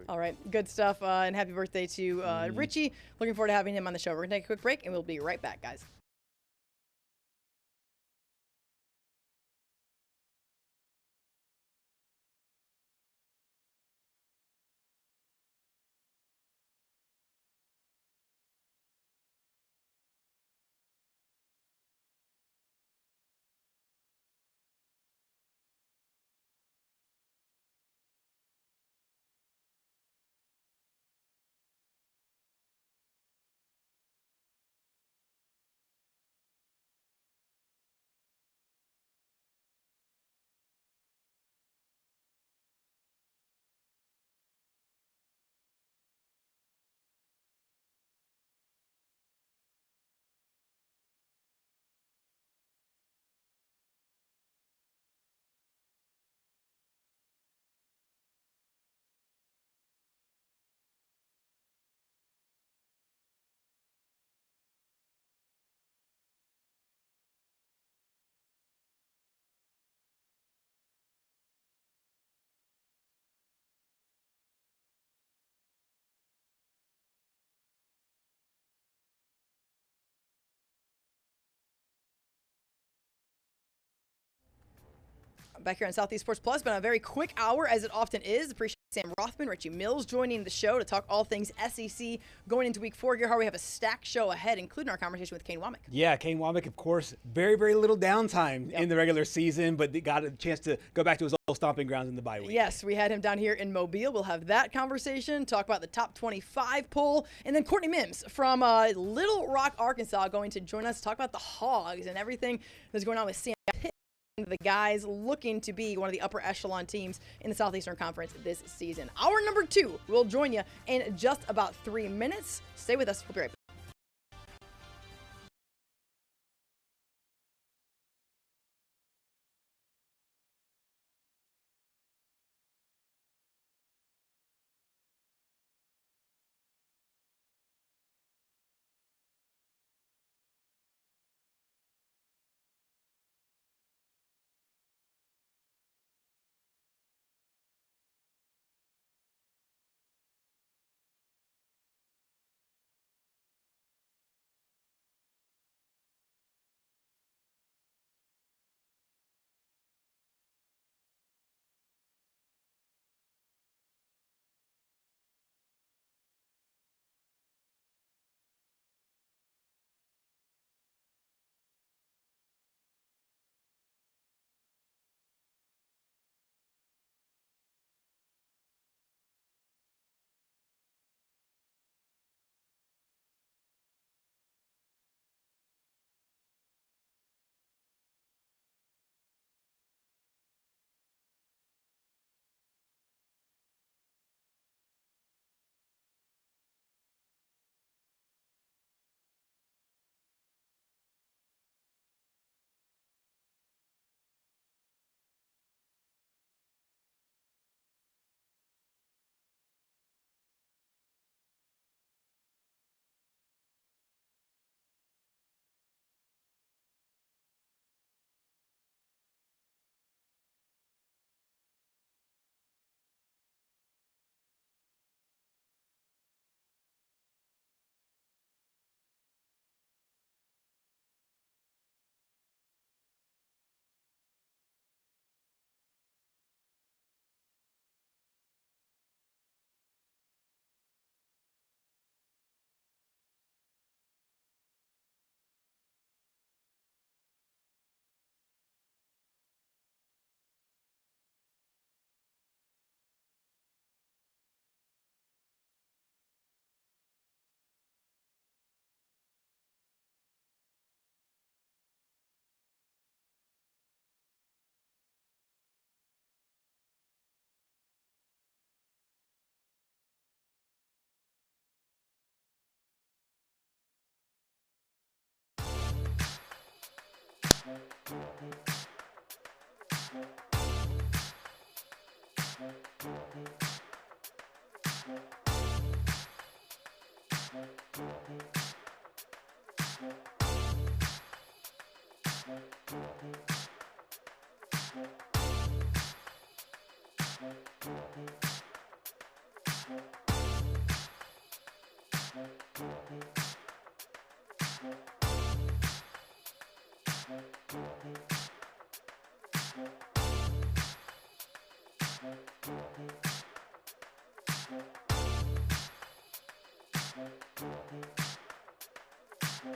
All right. Good stuff. And happy birthday to Richie. Looking forward to having him on the show. We're going to take a quick break, and we'll be right back, guys. Back here on Southeast Sports Plus, been a very quick hour, as it often is. Appreciate Sam Rothman, Richie Mills joining the show to talk all things SEC going into week 4. Gerhard, we have a stacked show ahead, including our conversation with Kane Womack. Yeah, Kane Womack, of course, very, very little downtime in the regular season, but got a chance to go back to his old stomping grounds in the bye week. Yes, we had him down here in Mobile. We'll have that conversation, talk about the top 25 poll, and then Courtney Mims from Little Rock, Arkansas, going to join us to talk about the Hogs and everything that's going on with Sam Pitt. The guys looking to be one of the upper echelon teams in the Southeastern Conference this season. Hour number 2 will join you in just about 3 minutes. Stay with us. We'll be right back.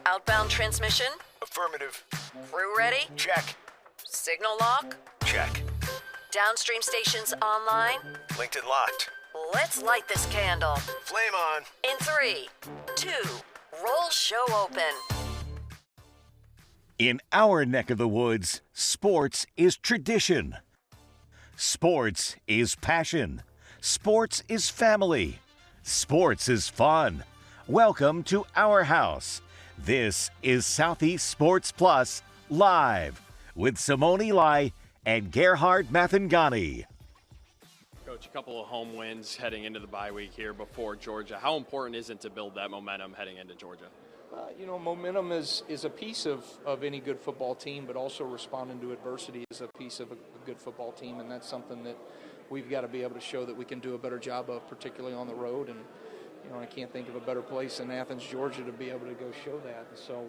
Outbound transmission? Affirmative. Crew ready? Check. Signal lock? Check. Downstream stations online? Linked and locked. Let's light this candle. Flame on. In 3, 2, roll show open. In our neck of the woods, sports is tradition. Sports is passion. Sports is family. Sports is fun. Welcome to our house. This is Southeast Sports Plus Live with Simone and Gerhard Mathangani. Coach, a couple of home wins heading into the bye week here before Georgia. How important is it to build that momentum heading into Georgia? Momentum is a piece of any good football team, but also responding to adversity is a piece of a good football team, and that's something that we've got to be able to show that we can do a better job of, particularly on the road. And I can't think of a better place than Athens, Georgia, to be able to go show that. So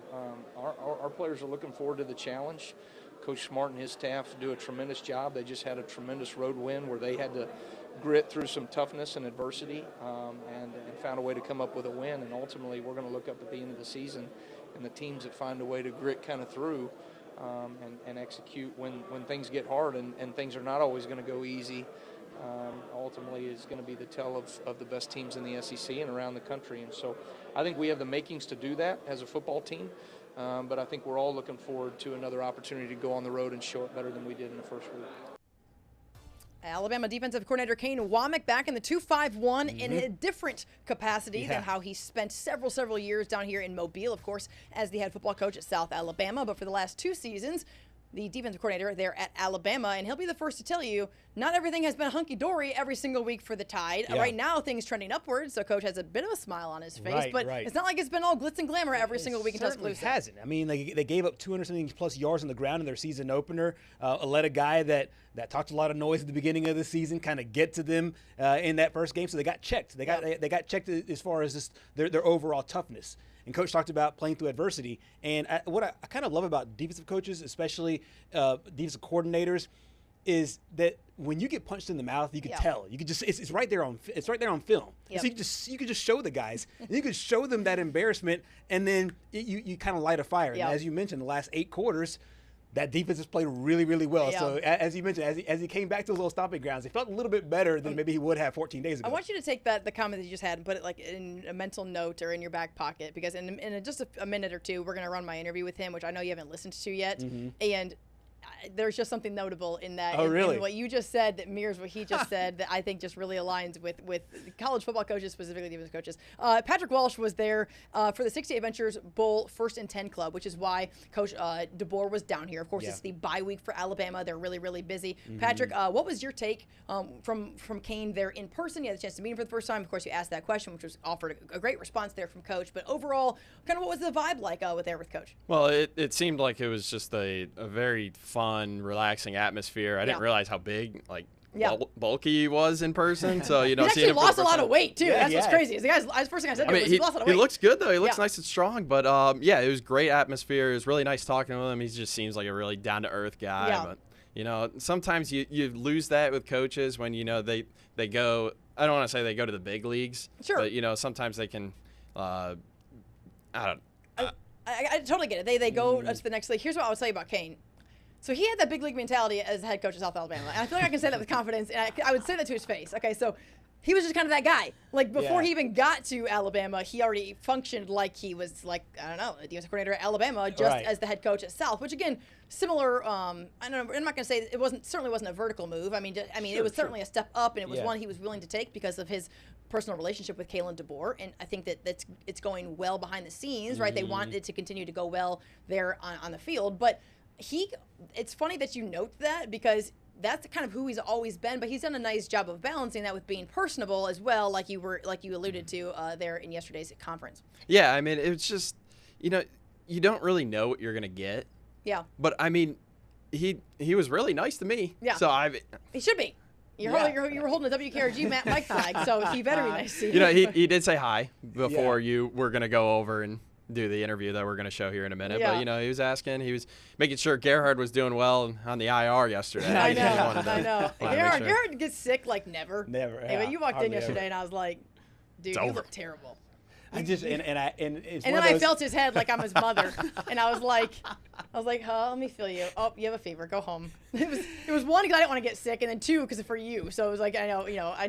our players are looking forward to the challenge. Coach Smart and his staff do a tremendous job. They just had a tremendous road win where they had to grit through some toughness and adversity, and found a way to come up with a win. And ultimately, we're going to look up at the end of the season, and the teams that find a way to grit kind of through and execute when things get hard and things are not always going to go easy, ultimately is going to be the tell of the best teams in the SEC and around the country. And so I think we have the makings to do that as a football team, but I think we're all looking forward to another opportunity to go on the road and show it better than we did in the first week. Alabama defensive coordinator Kane Womack back in the 251 in a different capacity than how he spent several years down here in Mobile, of course, as the head football coach at South Alabama. But for the last 2 seasons, the defensive coordinator there at Alabama, and he'll be the first to tell you, not everything has been hunky-dory every single week for the Tide. Right now, things trending upwards, so Coach has a bit of a smile on his face, but it's not like it's been all glitz and glamour every single week in Tuscaloosa. It hasn't. I mean, they gave up 200-something plus yards on the ground in their season opener. Let a guy that talked a lot of noise at the beginning of the season kind of get to them in that first game, so they got checked. They got checked as far as just their overall toughness. And Coach talked about playing through adversity. And what I kind of love about defensive coaches, especially defensive coordinators, is that when you get punched in the mouth, you can tell. You can just it's right there on film. So you can just show the guys, and you can show them that embarrassment, and then you kind of light a fire. And as you mentioned, the last 8 quarters, that defense has played really, really well. So as you mentioned, as he came back to those little stomping grounds, he felt a little bit better than maybe he would have 14 days ago. I want you to take the comment that you just had and put it like in a mental note or in your back pocket, because in just a minute or two, we're going to run my interview with him, which I know you haven't listened to yet. And there's just something notable in that. Oh, really? In what you just said that mirrors what he just said that I think just really aligns with college football coaches, specifically defensive coaches. Patrick Walsh was there for the 68 Ventures Bowl 1st and 10 Club, which is why Coach DeBoer was down here. Of course, it's the bye week for Alabama. They're really, really busy. Patrick, what was your take from Kane there in person? You had a chance to meet him for the first time. Of course, you asked that question, which was offered a great response there from Coach. But overall, kind of what was the vibe like with Coach? Well, it seemed like it was just a very fun, relaxing atmosphere. I didn't realize how big, bulky he was in person. So, he's actually lost a lot of weight, too. That's what's crazy. That's the first thing I said. He lost a lot of weight. He looks good, though. He looks nice and strong. But, it was great atmosphere. It was really nice talking to him. He just seems like a really down-to-earth guy. But, sometimes you lose that with coaches when, they go – I don't want to say they go to the big leagues. Sure. But, sometimes they can I totally get it. They go to the next league. Here's what I would tell you about Kane. So he had that big league mentality as head coach of South Alabama. And I feel like I can say that with confidence, and I would say that to his face. Okay, so he was just kind of that guy. Like, before he even got to Alabama, he already functioned like he was, like, I don't know, a defensive coordinator at Alabama, just as the head coach at South, which, again, similar, I don't know, I'm not going to say it certainly wasn't a vertical move. I mean, it was certainly a step up, and it was one he was willing to take because of his personal relationship with Kalen DeBoer, and I think that it's going well behind the scenes, right? They want it to continue to go well there on the field, but it's funny that you note that, because that's kind of who he's always been, but he's done a nice job of balancing that with being personable as well, like you alluded to there in yesterday's conference. Yeah, I mean, it's just, you don't really know what you're going to get. Yeah. But, I mean, he was really nice to me. Yeah. So he should be. You were holding a WKRG mic flag, so he better be nice to you. He did say hi before you were going to go over and do the interview that we're going to show here in a minute. But, he was asking. He was making sure Gerhard was doing well on the IR yesterday. I know. Gerhard gets sick like never. Never. Hey, but you walked in yesterday, and I was like, dude, you look terrible. I just and then I felt his head like I'm his mother, and I was like, let me feel you. Oh, you have a fever. Go home. It was one because I didn't want to get sick, and then 2 because for you. So it was like I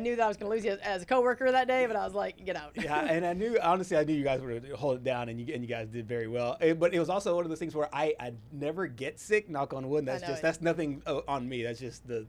knew that I was going to lose you as a coworker that day, but I was like, get out. Yeah, and I knew you guys were going to hold it down, and you guys did very well. But it was also one of those things where I never get sick. Knock on wood. That's nothing on me. That's just the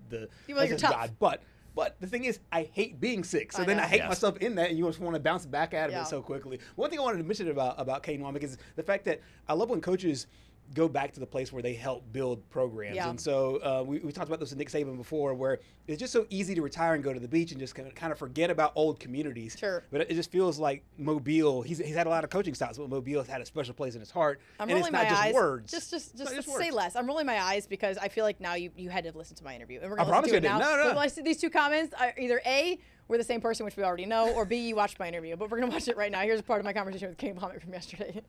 you're tough. God. But the thing is, I hate being sick. So then I hate myself in that, and you just want to bounce back out of it so quickly. One thing I wanted to mention about Kane Womack is the fact that I love when coaches go back to the place where they help build programs. And so we talked about this with Nick Saban before, where it's just so easy to retire and go to the beach and just kind of forget about old communities. Sure. But it just feels like Mobile, he's had a lot of coaching styles, but Mobile has had a special place in his heart. I'm and rolling it's not my just eyes. words. Just say less. I'm rolling my eyes because I feel like now you had to listen to my interview. And we're going to listen to it now. No. But I see these 2 comments, either A, we're the same person, which we already know, or B, you watched my interview. But we're going to watch it right now. Here's a part of my conversation with Kane Womack from yesterday.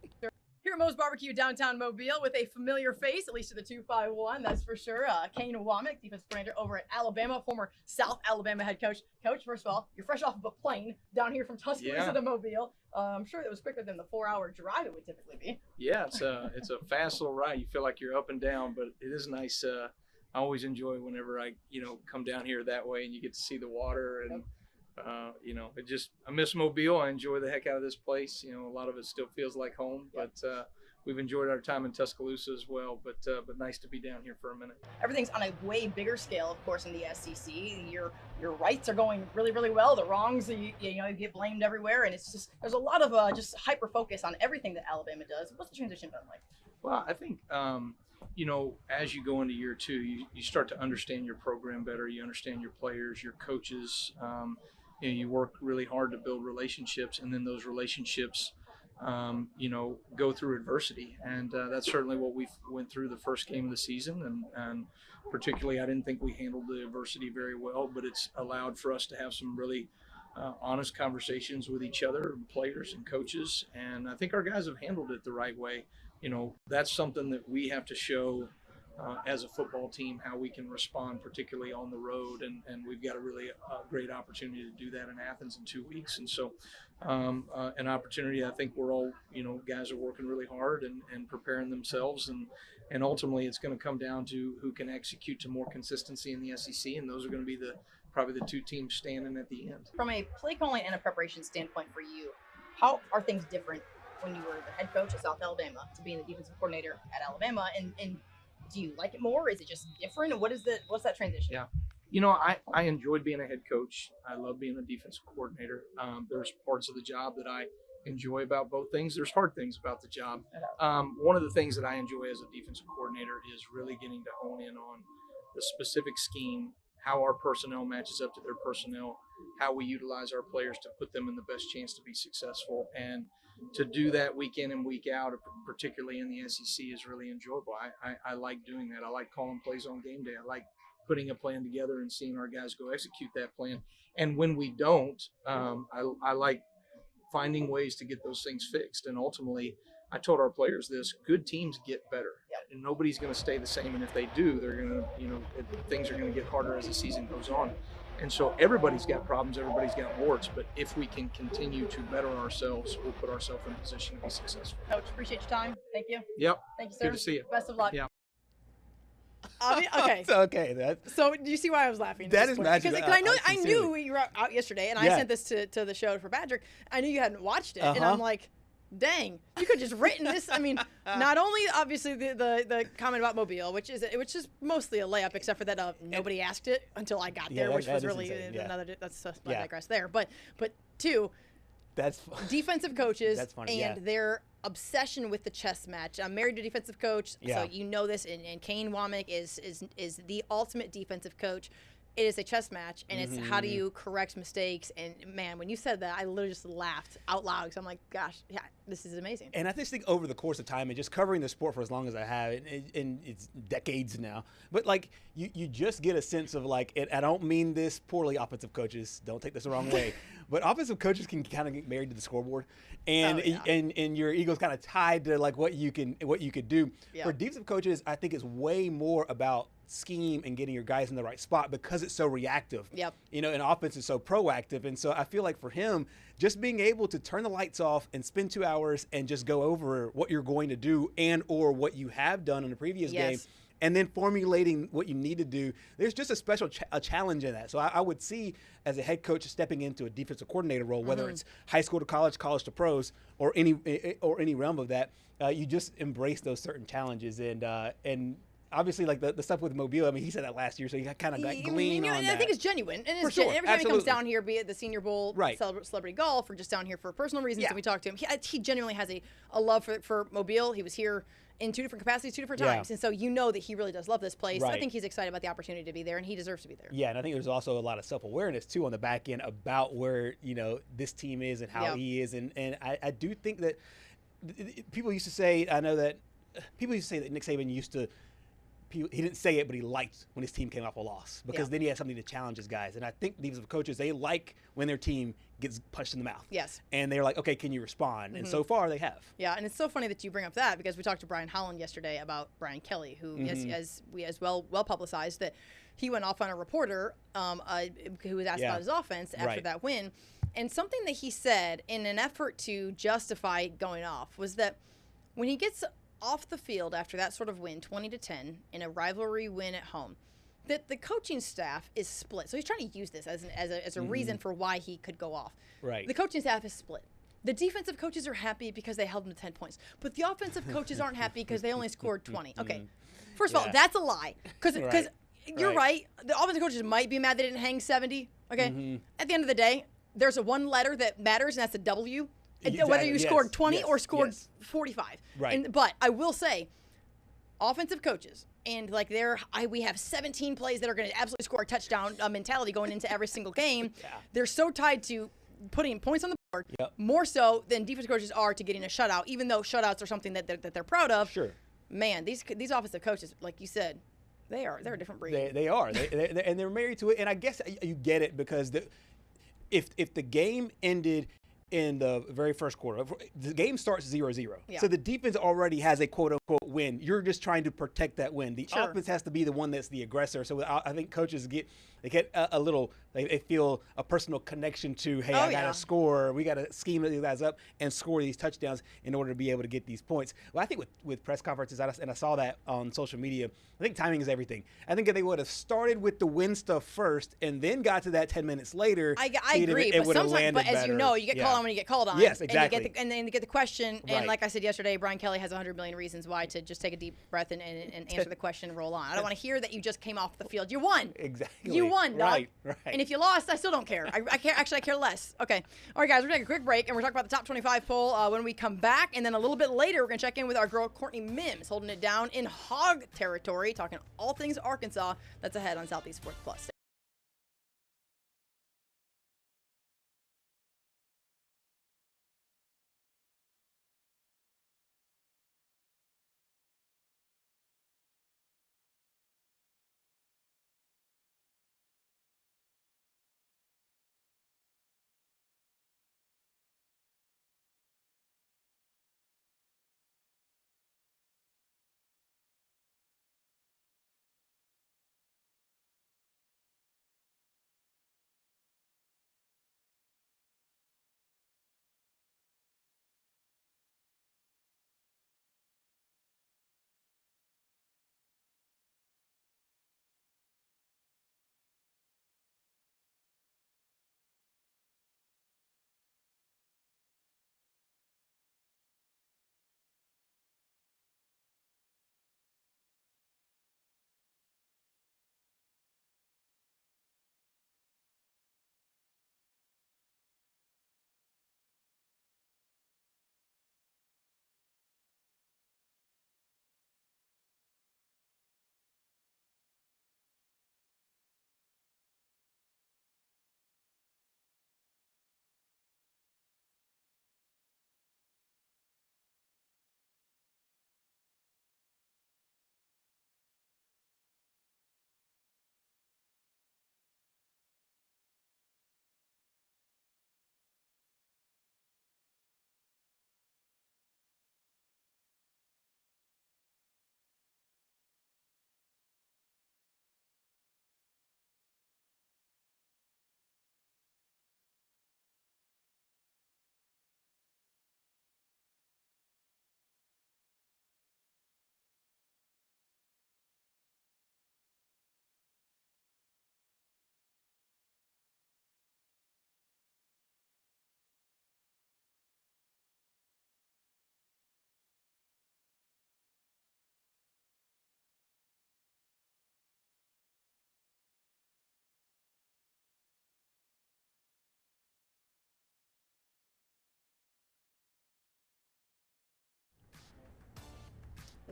Here here at Moe's Barbecue downtown Mobile with a familiar face, at least to the 251, that's for sure. Kane Womack, defensive coordinator over at Alabama, former South Alabama head coach. Coach, first of all, you're fresh off of a plane down here from Tuscaloosa to Mobile. I'm sure it was quicker than the 4-hour drive it would typically be. Yeah, it's a fast little ride. You feel like you're up and down, but it is nice. I always enjoy whenever I, come down here that way and you get to see the water and, I miss Mobile. I enjoy the heck out of this place. A lot of it still feels like home, but we've enjoyed our time in Tuscaloosa as well. But nice to be down here for a minute. Everything's on a way bigger scale, of course, in the SEC. Your rights are going really, really well. The wrongs, you get blamed everywhere, and it's just there's a lot of just hyper focus on everything that Alabama does. What's the transition been like? Well, I think as you go into year two, you start to understand your program better. You understand your players, your coaches. You work really hard to build relationships, and then those relationships, go through adversity. And that's certainly what we went through the first game of the season. And particularly, I didn't think we handled the adversity very well, but it's allowed for us to have some really honest conversations with each other, players and coaches. And I think our guys have handled it the right way. That's something that we have to show as a football team, how we can respond, particularly on the road. And we've got a really great opportunity to do that in Athens in 2 weeks. And so an opportunity, I think we're all, guys are working really hard and preparing themselves. And ultimately, it's going to come down to who can execute to more consistency in the SEC. And those are going to be probably the two teams standing at the end. From a play calling and a preparation standpoint for you, how are things different when you were the head coach at South Alabama to being the defensive coordinator at Alabama? And do you like it more? Is it just different? What's that transition? Yeah. I enjoyed being a head coach. I love being a defensive coordinator. There's parts of the job that I enjoy about both things. There's hard things about the job. One of the things that I enjoy as a defensive coordinator is really getting to hone in on the specific scheme, how our personnel matches up to their personnel, how we utilize our players to put them in the best chance to be successful. And to do that week in and week out, particularly in the SEC, is really enjoyable. I like doing that. I like calling plays on game day. I like putting a plan together and seeing our guys go execute that plan. And when we don't, I like finding ways to get those things fixed. And ultimately, I told our players this: good teams get better, and nobody's going to stay the same. And if they do, they're going to, things are going to get harder as the season goes on. And so everybody's got problems, everybody's got warts, but if we can continue to better ourselves, we'll put ourselves in a position to be successful. Coach, appreciate your time. Thank you. Yep. Thank you, sir. Good to see you. Best of luck. Yeah. Okay. It's okay. So do you see why I was laughing? That is magic. Because I knew you were out yesterday, and I sent this to the show for Patrick. I knew you hadn't watched it, and I'm like, dang, you could just written this. I mean, not only obviously the comment about Mobile, which is mostly a layup, except for that nobody asked it until I got there, which was really another. That's I digress there. But two, that's defensive coaches that's funny, and their obsession with the chess match. I'm married to a defensive coach, so you know this. And Kane Womack is the ultimate defensive coach. It is a chess match, and it's how do you correct mistakes. And man, when you said that, I literally just laughed out loud because I'm like, gosh, yeah, this is amazing. And I just think over the course of time and just covering the sport for as long as I have, and it's decades now, but like you just get a sense of like, I don't mean this poorly, offensive coaches, don't take this the wrong way, but offensive coaches can kind of get married to the scoreboard, and and your ego's kind of tied to like what you could do. For defensive coaches, I think it's way more about scheme and getting your guys in the right spot because it's so reactive. And offense is so proactive. And so I feel like for him, just being able to turn the lights off and spend 2 hours and just go over what you're going to do and or what you have done in the previous game, and then formulating what you need to do, there's just a special challenge in that. So I would see as a head coach stepping into a defensive coordinator role, whether it's high school to college, college to pros, or any realm of that, you just embrace those certain challenges. And obviously, like the stuff with Mobile, I mean, he said that last year, so you kind of like glean on that. I think it's genuine. And for sure, every time he comes down here, be it the Senior Bowl, Celebrity Golf, or just down here for personal reasons, and we talk to him, he genuinely has a love for Mobile. He was here in 2 different capacities, 2 different times. And so you know that he really does love this place. I think he's excited about the opportunity to be there, and he deserves to be there. Yeah, and I think there's also a lot of self-awareness, too, on the back end about where, this team is and how he is. And I do think that people used to say, Nick Saban used to he didn't say it, but he liked when his team came off a loss because then he had something to challenge his guys. And I think these coaches, they like when their team gets punched in the mouth. Yes. And they're like, okay, can you respond? And so far they have. Yeah, and it's so funny that you bring up that because we talked to Brian Holland yesterday about Brian Kelly, who as well publicized that he went off on a reporter who was asked about his offense after that win. And something that he said in an effort to justify going off was that when he gets off the field after that sort of win, 20-10 in a rivalry win at home, that the coaching staff is split. So he's trying to use this as a reason for why he could go off. Right. The coaching staff is split. The defensive coaches are happy because they held them to 10 points, but the offensive coaches aren't happy because they only scored 20. Okay, first of all, that's a lie because you're right. The offensive coaches might be mad they didn't hang 70. Okay, at the end of the day, there's a one letter that matters, and that's a W. Exactly. Whether you scored 20 or scored 45. Right. But I will say, offensive coaches, and like we have 17 plays that are going to absolutely score a touchdown mentality going into every single game. They're so tied to putting points on the board, more so than defensive coaches are to getting a shutout, even though shutouts are something that they're proud of. Sure. Man, these offensive coaches, like you said, they're a different breed. They are. And they're married to it. And I guess you get it because if the game ended in the very first quarter, the game starts 0-0. Yeah. So the defense already has a quote-unquote win. You're just trying to protect that win. The offense has to be the one that's the aggressor. So I think coaches get a little, they feel a personal connection to, hey, I got to score. We got to scheme these guys up and score these touchdowns in order to be able to get these points. Well, I think with press conferences, and I saw that on social media, I think timing is everything. I think if they would have started with the win stuff first and then got to that 10 minutes later, I agree. But sometimes, as better. You know, you get called on when you get called on. Yes, exactly. And then you get the question. And like I said yesterday, Brian Kelly has 100 million reasons why to just take a deep breath and answer the question and roll on. I don't want to hear that you just came off the field. You won. Exactly. You won, dog. Right. And if you lost, I still don't care. I care. Actually, I care less. Okay. All right, guys, we're going to take a quick break, and we're talking about the top 25 poll when we come back. And then a little bit later, we're going to check in with our girl, Courtney Mims, holding it down in hog territory, talking all things Arkansas. That's ahead on Southeast Sports Plus.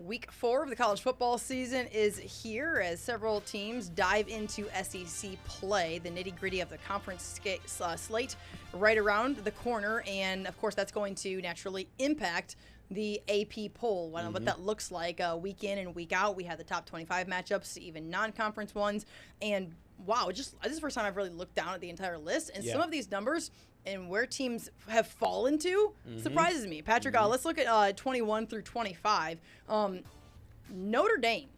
Week 4 of the college football season is here as several teams dive into SEC play, the nitty-gritty of the conference slate right around the corner. And, of course, that's going to naturally impact the AP poll, what that looks like week in and week out. We had the top 25 matchups, even non-conference ones. And wow, this is the first time I've really looked down at the entire list. And some of these numbers and where teams have fallen to surprises me. Patrick, let's look at 21 through 25. Notre Dame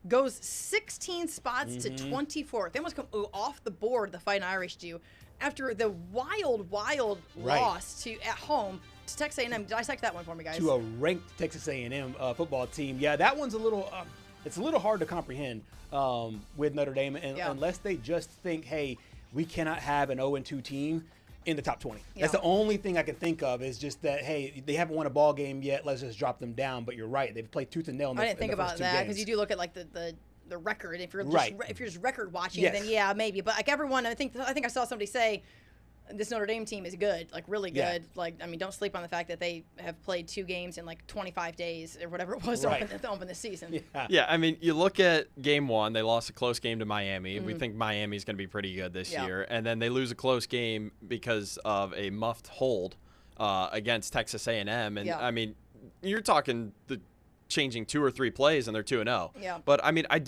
goes 16 spots to 24th. They almost come off the board, the Fighting Irish do, after the wild loss at home to Texas A&M. Dissect that one for me, guys. To a ranked Texas A&M football team. Yeah, that one's a little it's a little hard to comprehend with Notre Dame, unless they just think, hey, we cannot have an 0-2 team in the top 20. That's the only thing I can think of, is just that, hey, they haven't won a ball game yet, let's just drop them down. But you're right, they've played tooth and nail in the I didn't think about that, because you do look at like the record. If you're just record watching, then yeah, maybe. But like everyone, I think I saw somebody say this Notre Dame team is good, like really good. Yeah. Like, I mean, don't sleep on the fact that they have played 2 games in like 25 days or whatever it was to open the season. Yeah, I mean, you look at game 1, they lost a close game to Miami. We think Miami's going to be pretty good this year. And then they lose a close game because of a muffed hold against Texas A&M. And I mean, you're talking the changing 2 or 3 plays and they're 2-0. Yeah. But I mean, I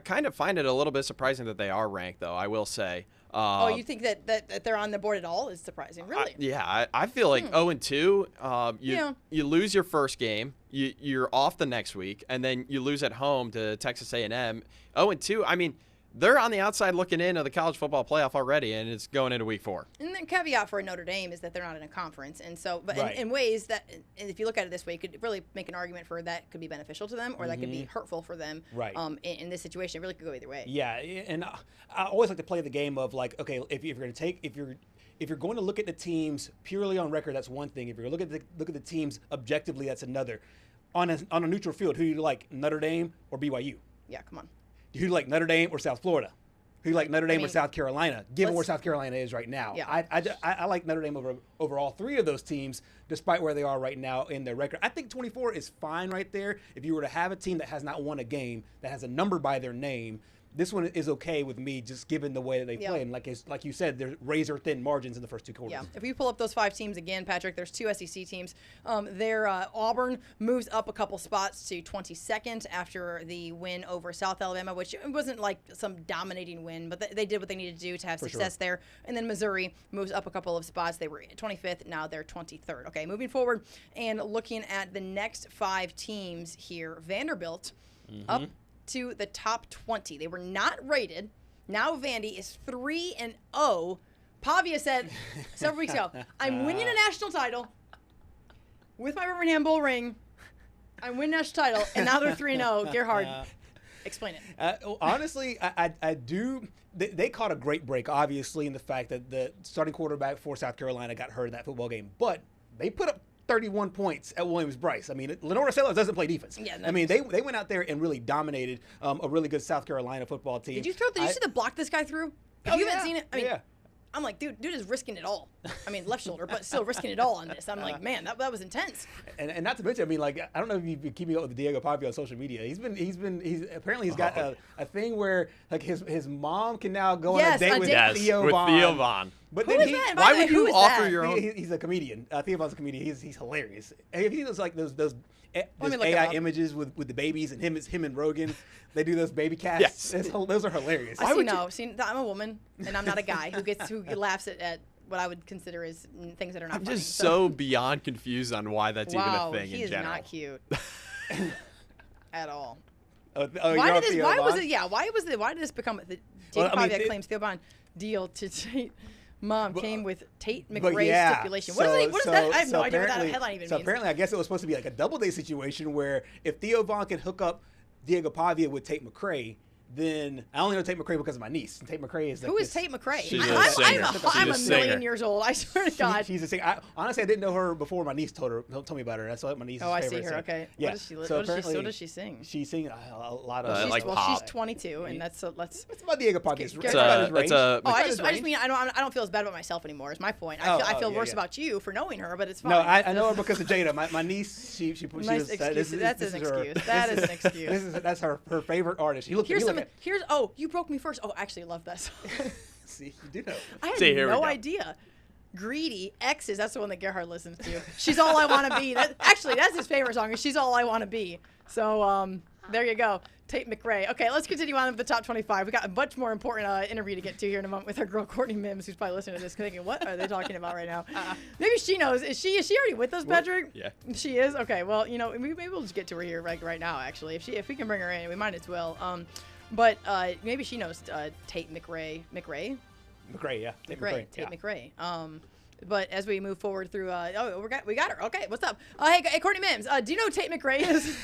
kind of find it a little bit surprising that they are ranked, though, I will say. You think that they're on the board at all is surprising, really? I feel like 0-2. You lose your first game, you're off the next week, and then you lose at home to Texas A&M. 0-2. I mean, they're on the outside looking in of the college football playoff already, and it's going into week 4. And the caveat for Notre Dame is that they're not in a conference, and so, but in ways that, if you look at it this way, you could really make an argument for that could be beneficial to them, or that could be hurtful for them. In this situation, it really could go either way. Yeah, and I always like to play the game of like, okay, if you're going to look at the teams purely on record, that's one thing. If you're going to look at the teams objectively, that's another. On a neutral field, who do you like, Notre Dame or BYU? Yeah, come on. Who do you like, Notre Dame or South Florida? Who do you like, Notre Dame or South Carolina, given where South Carolina is right now? Yeah. I like Notre Dame over all 3 of those teams, despite where they are right now in their record. I think 24 is fine right there. If you were to have a team that has not won a game, that has a number by their name, this one is okay with me, just given the way that they play. And like you said, there's razor-thin margins in the first 2 quarters. Yeah, if you pull up those 5 teams again, Patrick, there's 2 SEC teams. Auburn moves up a couple spots to 22nd after the win over South Alabama, which wasn't like some dominating win, but they did what they needed to do to have success there. And then Missouri moves up a couple of spots. They were 25th, now they're 23rd. Okay, moving forward and looking at the next 5 teams here, Vanderbilt up to the top 20. They were not rated. Now Vandy is 3-0. Pavia said several weeks ago, I'm winning a national title with my Birmingham Bowl ring. I'm winning a national title, and now they're 3-0. Gerhard, explain it. Honestly, I do. They caught a great break, obviously, in the fact that the starting quarterback for South Carolina got hurt in that football game. But they put up 31 points at Williams-Brice. I mean, Lenora Sellers doesn't play defense. Yeah, I mean, they went out there and really dominated a really good South Carolina football team. Did you see the block this guy threw? If you haven't seen it, I mean, I'm like, dude is risking it all. I mean, left shoulder, but still risking it all on this. I'm like, man, that was intense. And not to mention, I mean, like, I don't know if you've been keeping up with Diego Pavia on social media. He's apparently got a thing where like his mom can now go on a date with Theo Vaughn. But who is that? Why would you offer your own? He's a comedian. Theo Vaughn's a comedian. He's hilarious. And if he does like those AI images with the babies and him and Rogan, they do those baby casts. Yes. Those are hilarious. I'm a woman and I'm not a guy who laughs at what I would consider as things that are not I'm funny. just so beyond confused on why that's even a thing in general. He is not cute at all. Why did this become the Diego Pavia claims Theo Vaughn deal to Tate mom came with Tate McRae's stipulation? What is that? I have no idea what that headline even means. So apparently, I guess it was supposed to be like a doubleday situation where if Theo Vaughn can hook up Diego Pavia with Tate McRae, then I only know Tate McRae because of my niece. And Tate McRae is like who is Tate McRae? She's a singer. I'm a million years old. I swear to God. She's a singer. Honestly, I didn't know her before my niece told me about her. That's what my niece's favorite. I see her. Okay. Yeah. What does she sing? She sings a lot of pop. She's 22, and that's It's about Diego Pavia. I just mean I don't feel as bad about myself anymore. Is my point. I feel worse about you for knowing her, but it's fine. No, I know her because of Jada. My niece, she that's an excuse. That is an excuse. That's her favorite artist. You broke me first. Oh, I actually love that song. See, you do know. I had no idea. Greedy, X's. That's the one that Gerhard listens to. She's All I Want to Be. Actually, that's his favorite song. She's All I Want to Be. So there you go. Tate McRae. Okay, let's continue on with the top 25. We got a much more important interview to get to here in a moment with our girl Courtney Mims, who's probably listening to this thinking, what are they talking about right now? Maybe she knows. Is she already with us, Patrick? Yeah. She is? Okay, well, maybe we'll just get to her here right now, actually. If we can bring her in, we might as well. But maybe she knows Tate McRae. McRae, yeah. Tate McRae. But as we move forward through, we got her. Okay, what's up? Hey, Courtney Mims, do you know who Tate McRae is?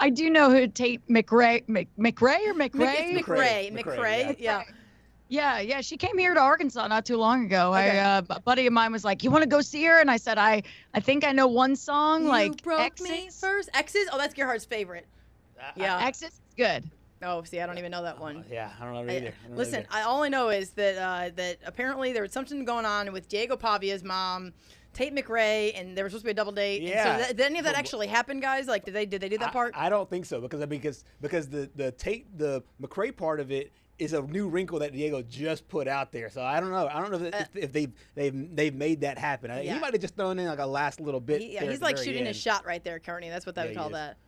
I do know who Tate McRae, McRae or McRae? It's McRae, yeah. Yeah. She came here to Arkansas not too long ago. Okay. A buddy of mine was like, "You want to go see her?" And I said, "I think I know one song, you like broke Exes." Me first. Exes? Oh, that's Gerhard's favorite. Yeah. Exes is good. Oh, see, I don't even know that one. Yeah, I don't know either. Listen, all I know is that that apparently there was something going on with Diego Pavia's mom, Tate McRae, and there was supposed to be a double date. Yeah. And so did any of that actually happen, guys? Like, did they do that part? I don't think so because the McRae part of it is a new wrinkle that Diego just put out there. So I don't know. I don't know if they've made that happen. He might have just thrown in like a last little bit. He's like shooting his shot right there, Courtney. That's what they would call that.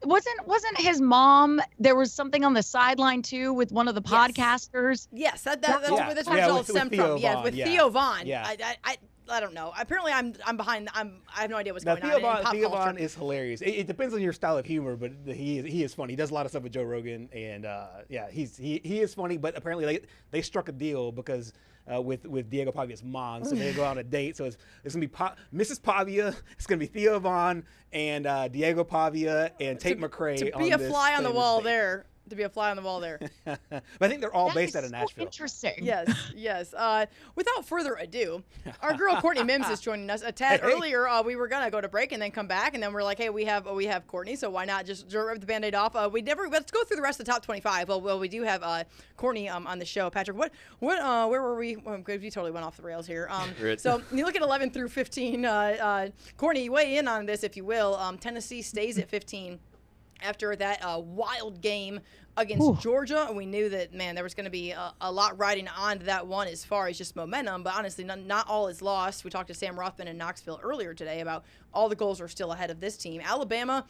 Wasn't his mom? There was something on the sideline too with one of the podcasters. Yes, that's where it all stemmed from. Yeah, with Theo Vaughn. Yeah. I don't know. Apparently, I'm behind. I have no idea what's going on. Theo Vaughn is hilarious. It depends on your style of humor, but he is funny. He does a lot of stuff with Joe Rogan, and he is funny. But apparently, they struck a deal because with Diego Pavia's mom, so they go on a date. So it's gonna be Mrs. Pavia. It's gonna be Theo Vaughn and Diego Pavia and Tate McRae. To be a fly on the wall there. To be a fly on the wall there. But I think they're all based out of Nashville. Interesting. Yes. Without further ado, our girl Courtney Mims is joining us. A tad earlier, we were gonna go to break and then come back, and then we're like, hey, we have Courtney, so why not just rip the Band-Aid off? Let's go through the rest of the top 25. Well, we do have Courtney on the show. Patrick, where were we? Well, we totally went off the rails here. So you look at 11 through 15. Courtney, weigh in on this if you will. Tennessee stays at 15. After that wild game against Georgia, we knew that, man, there was going to be a lot riding on that one as far as just momentum. But honestly, not all is lost. We talked to Sam Rothman in Knoxville earlier today about all the goals are still ahead of this team. Alabama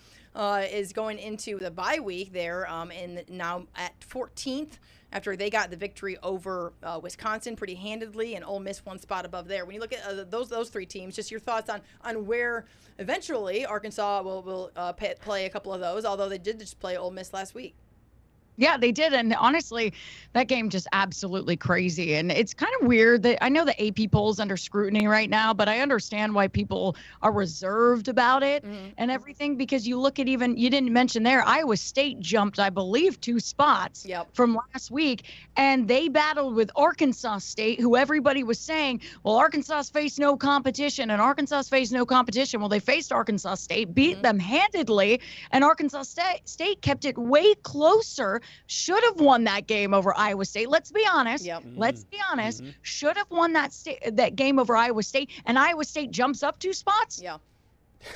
is going into the bye week there and now at 14th after they got the victory over Wisconsin pretty handedly, and Ole Miss one spot above there. When you look at those three teams, just your thoughts on where eventually Arkansas will play a couple of those, although they did just play Ole Miss last week. Yeah, they did. And honestly, that game just absolutely crazy. And it's kind of weird that I know the AP poll's under scrutiny right now, but I understand why people are reserved about it and everything, because you look at you didn't mention there, Iowa State jumped, I believe, 2 spots from last week. And they battled with Arkansas State, who everybody was saying, well, Arkansas faced no competition and Arkansas faced no competition. Well, they faced Arkansas State, beat them handedly, and Arkansas State kept it way closer. Should have won that game over Iowa State. Let's be honest. Let's be honest. Should have won that game over Iowa State, and Iowa State jumps up 2 spots.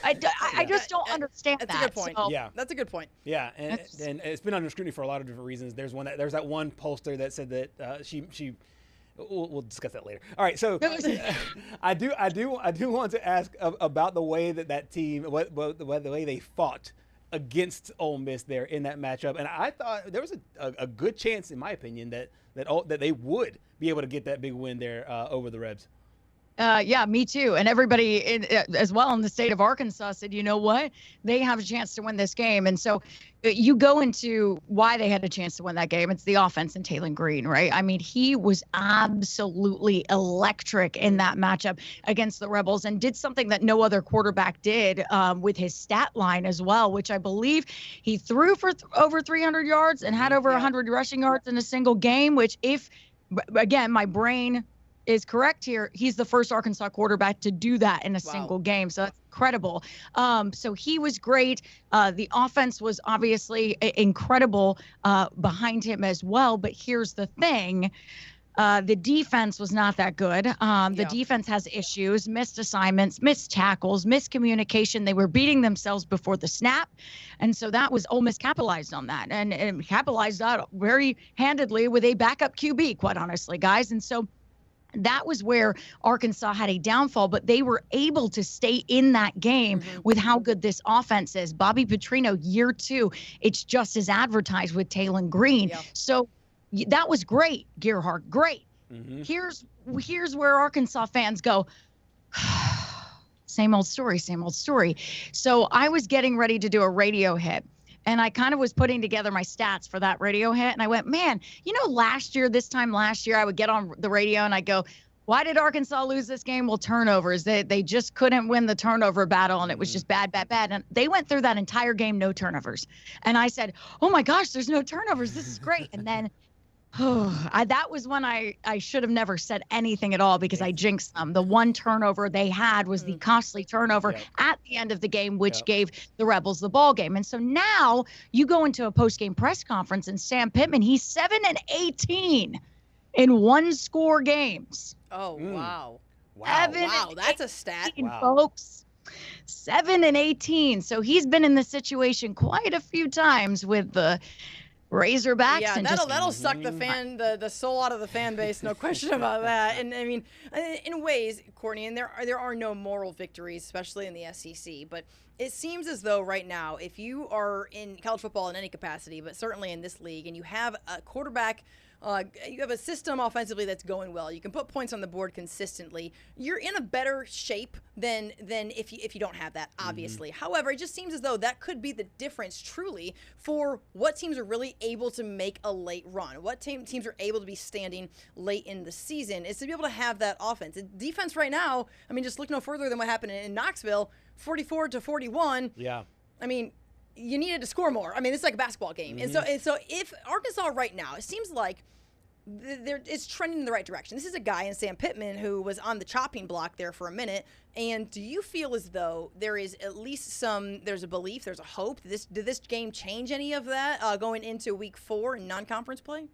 I just don't understand that. That's a good point. So. Yeah, that's a good point. Yeah, and it's been under scrutiny for a lot of different reasons. There's that one pollster that said that she. We'll discuss that later. All right, so I do want to ask about the way that team, the way they fought against Ole Miss there in that matchup, and I thought there was a good chance, in my opinion, that they would be able to get that big win there over the Rebs. Yeah, me too. And everybody as well in the state of Arkansas said, you know what? They have a chance to win this game. And so you go into why they had a chance to win that game. It's the offense and Taylon Green, right? I mean, he was absolutely electric in that matchup against the Rebels and did something that no other quarterback did with his stat line as well, which I believe he threw for over 300 yards and had over 100 rushing yards in a single game, which again, my brain is correct here. He's the first Arkansas quarterback to do that in a single game. So that's incredible. So he was great. The offense was obviously incredible behind him as well. But here's the thing. The defense was not that good. The defense has issues, missed assignments, missed tackles, miscommunication. They were beating themselves before the snap. And so that was Ole Miss capitalized on that and capitalized that very handedly with a backup QB, quite honestly, guys. And so That was where Arkansas had a downfall, but they were able to stay in that game with how good this offense is. Bobby Petrino, year 2, it's just as advertised with Taylon Green. Yeah. So that was great, Gerhard, great. Here's where Arkansas fans go, same old story, same old story. So I was getting ready to do a radio hit. And I kind of was putting together my stats for that radio hit. And I went, man, this time last year, I would get on the radio and I go, why did Arkansas lose this game? Well, turnovers. They just couldn't win the turnover battle. And it was just bad. And they went through that entire game, no turnovers. And I said, oh my gosh, there's no turnovers. This is great. And then that was when I should have never said anything at all because I jinxed them. The one turnover they had was the costly turnover at the end of the game, which gave the Rebels the ball game. And so now you go into a post-game press conference and Sam Pittman, he's 7-18 in one-score games. Oh, wow. Wow, that's a stat. Folks. 7-18. So he's been in this situation quite a few times with the Razorbacks. Yeah, that'll suck the soul out of the fan base, no question about that. And I mean, in ways, Courtney, and there are no moral victories, especially in the SEC. But it seems as though right now, if you are in college football in any capacity, but certainly in this league, and you have a quarterback. You have a system offensively that's going well. You can put points on the board consistently. You're in a better shape than if you don't have that, obviously. However, it just seems as though that could be the difference truly for what teams are really able to make a late run. What teams are able to be standing late in the season is to be able to have that offense. And defense right now, I mean, just look no further than what happened in Knoxville, 44-41. Yeah. I mean, you needed to score more. I mean, it's like a basketball game. And so if Arkansas right now, it seems like it's trending in the right direction. This is a guy in Sam Pittman who was on the chopping block there for a minute. And do you feel as though there is at least there's a belief, there's a hope? Did this game change any of that going into week 4 in non-conference play?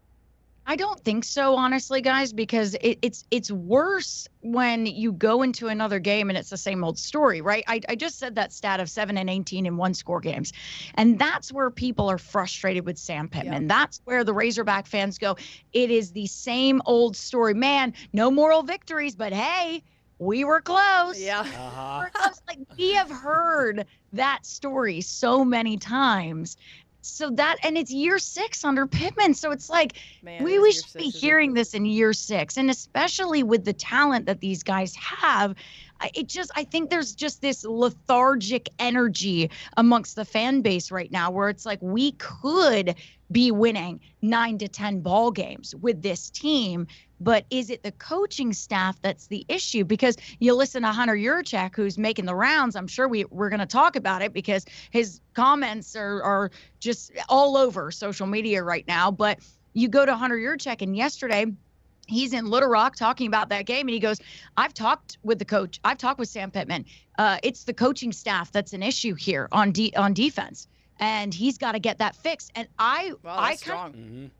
I don't think so, honestly, guys, because it's worse when you go into another game and it's the same old story, right? I just said that stat of 7-18 in one-score games. And that's where people are frustrated with Sam Pittman. Yeah. That's where the Razorback fans go, it is the same old story. Man, no moral victories, but hey, we were close. Yeah. We were close. Like, we have heard that story so many times. So and it's year 6 under Pittman. So it's like, we should be hearing this in year 6. And especially with the talent that these guys have, I think there's just this lethargic energy amongst the fan base right now where it's like, we could be winning 9 to 10 ball games with this team. But is it the coaching staff that's the issue? Because you listen to Hunter Yurachek, who's making the rounds. I'm sure we're going to talk about it because his comments are just all over social media right now. But you go to Hunter Yurachek, and yesterday he's in Little Rock talking about that game, and he goes, I've talked with the coach. I've talked with Sam Pittman. It's the coaching staff that's an issue here on defense, and he's got to get that fixed. And I kind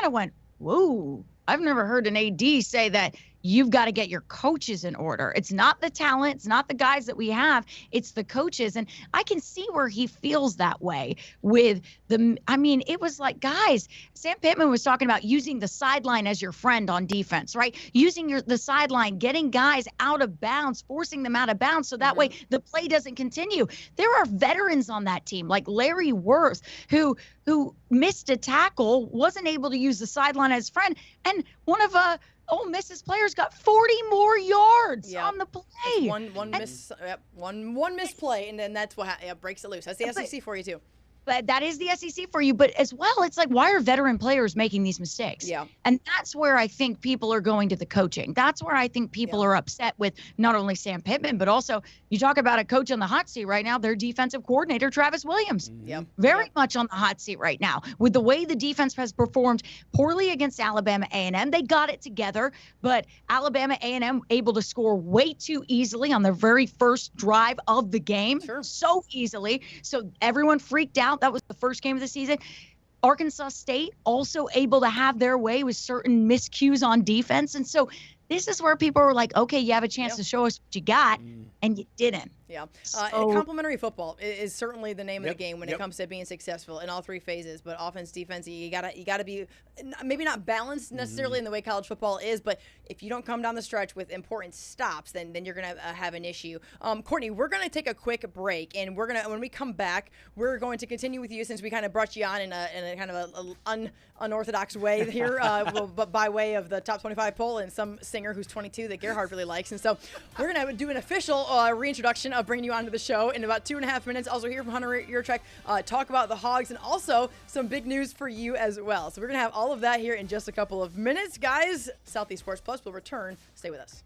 of went, whoa. I've never heard an AD say that you've got to get your coaches in order. It's not the talent. It's not the guys that we have. It's the coaches. And I can see where he feels that way with it was like, guys, Sam Pittman was talking about using the sideline as your friend on defense, right? Using the sideline, getting guys out of bounds, forcing them out of bounds so that way the play doesn't continue. There are veterans on that team like Larry Worth who missed a tackle, wasn't able to use the sideline as friend, and one of Ole Miss's players got 40 more yards on the play. One misplay, and then that's what breaks it loose. That's the SEC for you too. But that is the SEC for you. But as well, it's like, why are veteran players making these mistakes? Yeah. And that's where I think people are going to the coaching. That's where I think people are upset with not only Sam Pittman, but also you talk about a coach on the hot seat right now, their defensive coordinator, Travis Williams. Very much on the hot seat right now. With the way the defense has performed poorly against Alabama A&M, they got it together, but Alabama A&M able to score way too easily on their very first drive of the game. So easily. So everyone freaked out. That was the first game of the season. Arkansas State also able to have their way with certain miscues on defense. And so this is where people are like, okay, you have a chance to show us what you got. and you didn't. Yeah. So, Complementary football is certainly the name of the game when it comes to being successful in all three phases. But offense, defense, you gotta be maybe not balanced necessarily in the way college football is, but if you don't come down the stretch with important stops, then you're gonna have an issue. Courtney, we're gonna take a quick break, and when we come back, we're going to continue with you since we kind of brought you on in a kind of unorthodox way here, but by way of the top 25 poll and some singer who's 22 that Gerhard really likes. And so we're gonna do an official reintroduction of bringing you onto the show in about 2.5 minutes. Also hear from Hunter Yurchek, talk about the Hogs, and also some big news for you as well. So we're going to have all of that here in just a couple of minutes. Guys, Southeast Sports Plus will return. Stay with us.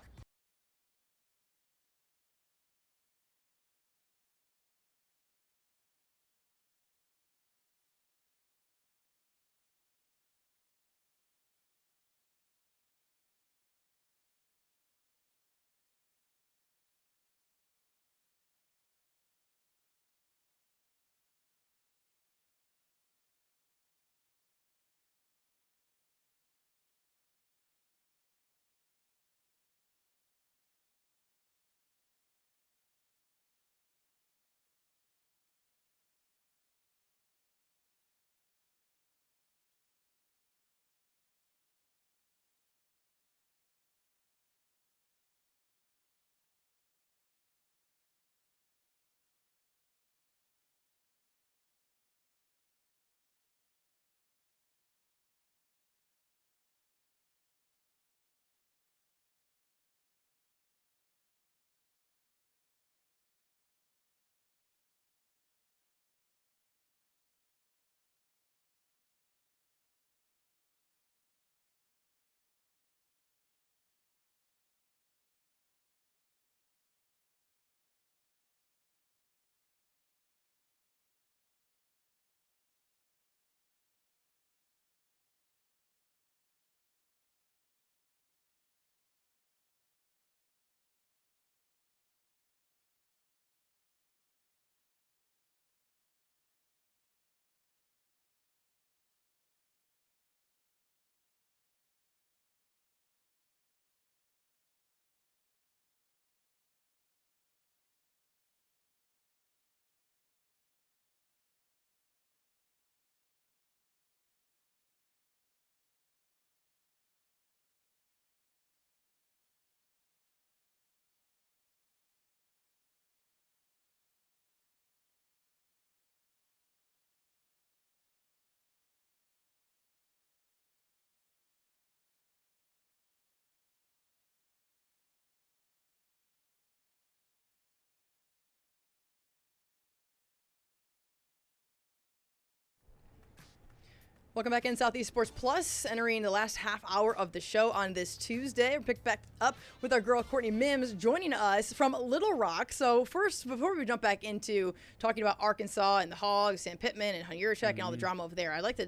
Welcome back in Southeast Sports Plus, entering the last half hour of the show on this Tuesday. We're picked back up with our girl Courtney Mims joining us from Little Rock. So first, before we jump back into talking about Arkansas and the Hogs, Sam Pittman and Hunter Yurchek and all the drama over there, I'd like to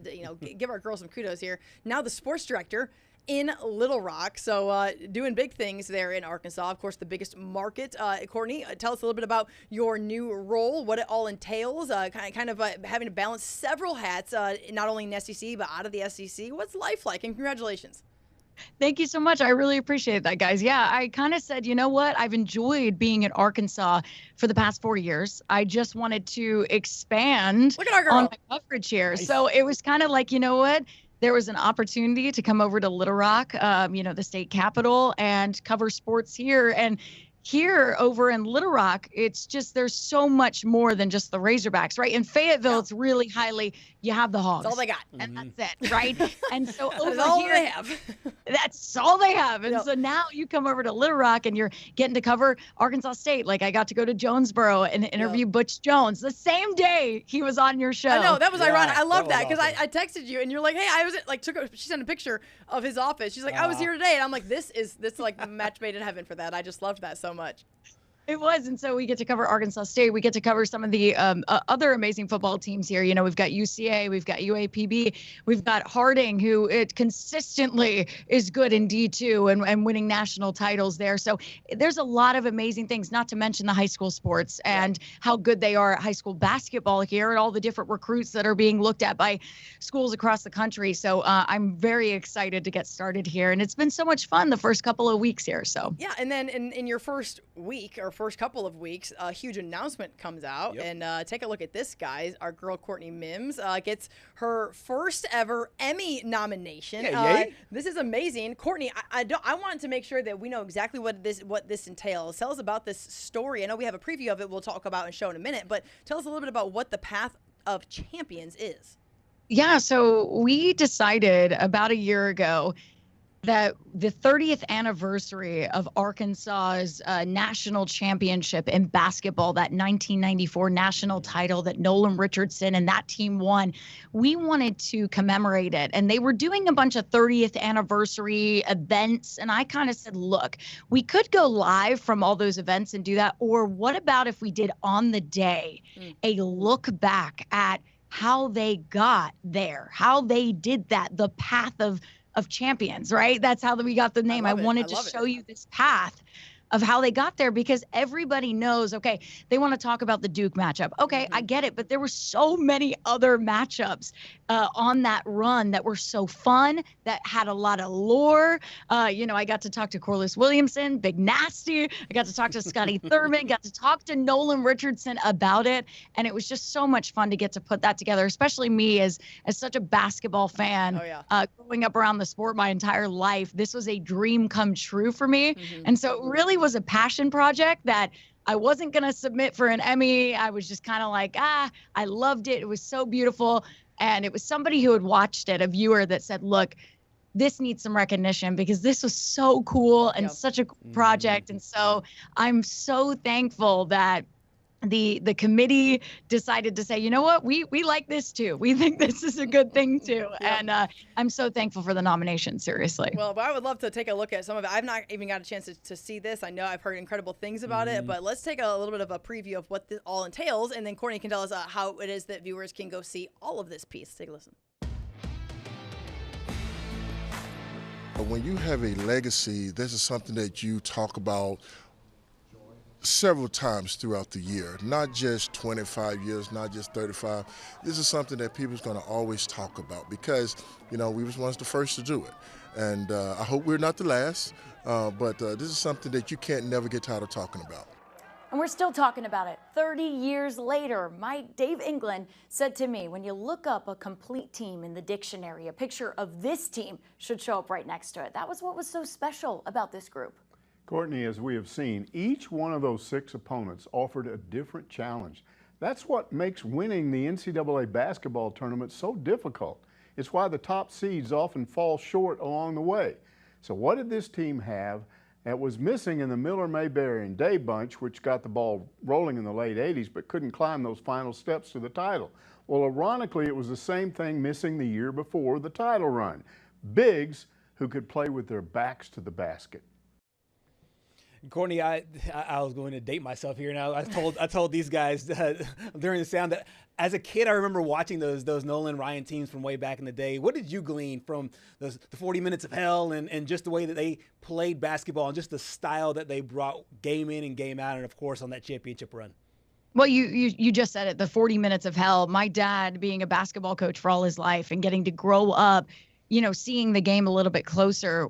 give our girls some kudos here. Now the sports director in Little Rock, so doing big things there in Arkansas. Of course, the biggest market. Courtney, tell us a little bit about your new role, what it all entails, kind of having to balance several hats, not only in the SEC, but out of the SEC. What's life like? And congratulations. Thank you so much. I really appreciate that, guys. Yeah, I kind of said, you know what? I've enjoyed being in Arkansas for the past 4 years. I just wanted to expand on my coverage here. Nice. So it was kind of like, you know what? There was an opportunity to come over to Little Rock, the state capital, and cover sports here. And here over in Little Rock, it's just there's so much more than just the Razorbacks, right? In Fayetteville, it's really highly, you have the Hogs. That's all they got. And that's it, right? And so over that's all here, they have. That's all they have. And so now you come over to Little Rock and you're getting to cover Arkansas State. Like I got to go to Jonesboro and interview Butch Jones the same day he was on your show. I know, that was ironic. I love that because awesome. I texted you and you're like, hey, I was she sent a picture of his office. She's like, I was here today. And I'm like, this like match made in heaven for that. I just loved that so much. It was. And so we get to cover Arkansas State. We get to cover some of the other amazing football teams here. You know, we've got UCA, we've got UAPB, we've got Harding, who it consistently is good in D2 and winning national titles there. So there's a lot of amazing things, not to mention the high school sports and how good they are at high school basketball here and all the different recruits that are being looked at by schools across the country. So I'm very excited to get started here. And it's been so much fun the first couple of weeks here. So yeah. And then in your first week or first couple of weeks, a huge announcement comes out. Yep. And take a look at this, guys. Our girl Courtney Mims gets her first ever Emmy nomination. This is amazing. Courtney, I wanted to make sure that we know exactly what this entails. Tell us about this story. I know we have a preview of it we'll talk about and show in a minute, but tell us a little bit about what the Path of Champions is. Yeah, so we decided about a year ago that the 30th anniversary of Arkansas's national championship in basketball, that 1994 national title that Nolan Richardson and that team won, we wanted to commemorate it. And they were doing a bunch of 30th anniversary events. And I kind of said, look, we could go live from all those events and do that. Or what about if we did on the day a look back at how they got there, how they did that, the path of champions, right? That's how we got the name. I wanted to show you this path of how they got there, because everybody knows, okay, they want to talk about the Duke matchup. Okay, I get it, but there were so many other matchups on that run that were so fun, that had a lot of lore. I got to talk to Corliss Williamson, Big Nasty. I got to talk to Scotty Thurman, got to talk to Nolan Richardson about it. And it was just so much fun to get to put that together, especially me as such a basketball fan. Growing up around the sport my entire life, this was a dream come true for me. And so it really was a passion project that I wasn't going to submit for an Emmy. I was just kind of like, I loved it. It was so beautiful. And it was somebody who had watched it, a viewer, that said, look, this needs some recognition because this was so cool and such a cool project. And so I'm so thankful that the committee decided to say, you know what, we like this too. We think this is a good thing too. And I'm so thankful for the nomination, seriously. Well, I would love to take a look at some of it. I've not even got a chance to see this. I know I've heard incredible things about it, but let's take a little bit of a preview of what this all entails, and then Courtney can tell us how it is that viewers can go see all of this piece. Take a listen. When you have a legacy, this is something that you talk about several times throughout the year, not just 25 years, not just 35. This is something that people's going to always talk about because, we was once the first to do it. And I hope we're not the last, but this is something that you can't never get tired of talking about. And we're still talking about it 30 years later. Dave England said to me, when you look up a complete team in the dictionary, a picture of this team should show up right next to it. That was what was so special about this group. Courtney, as we have seen, each one of those 6 opponents offered a different challenge. That's what makes winning the NCAA basketball tournament so difficult. It's why the top seeds often fall short along the way. So what did this team have that was missing in the Miller, Mayberry, and Day bunch, which got the ball rolling in the late 80s but couldn't climb those final steps to the title? Well, ironically, it was the same thing missing the year before the title run. Bigs who could play with their backs to the basket. Courtney, I was going to date myself here now. I told these guys during the sound that as a kid I remember watching those Nolan Ryan teams from way back in the day. What did you glean from the 40 minutes of hell and just the way that they played basketball and just the style that they brought game in and game out, and of course on that championship run? Well, you just said it, the 40 minutes of hell. My dad being a basketball coach for all his life and getting to grow up, seeing the game a little bit closer,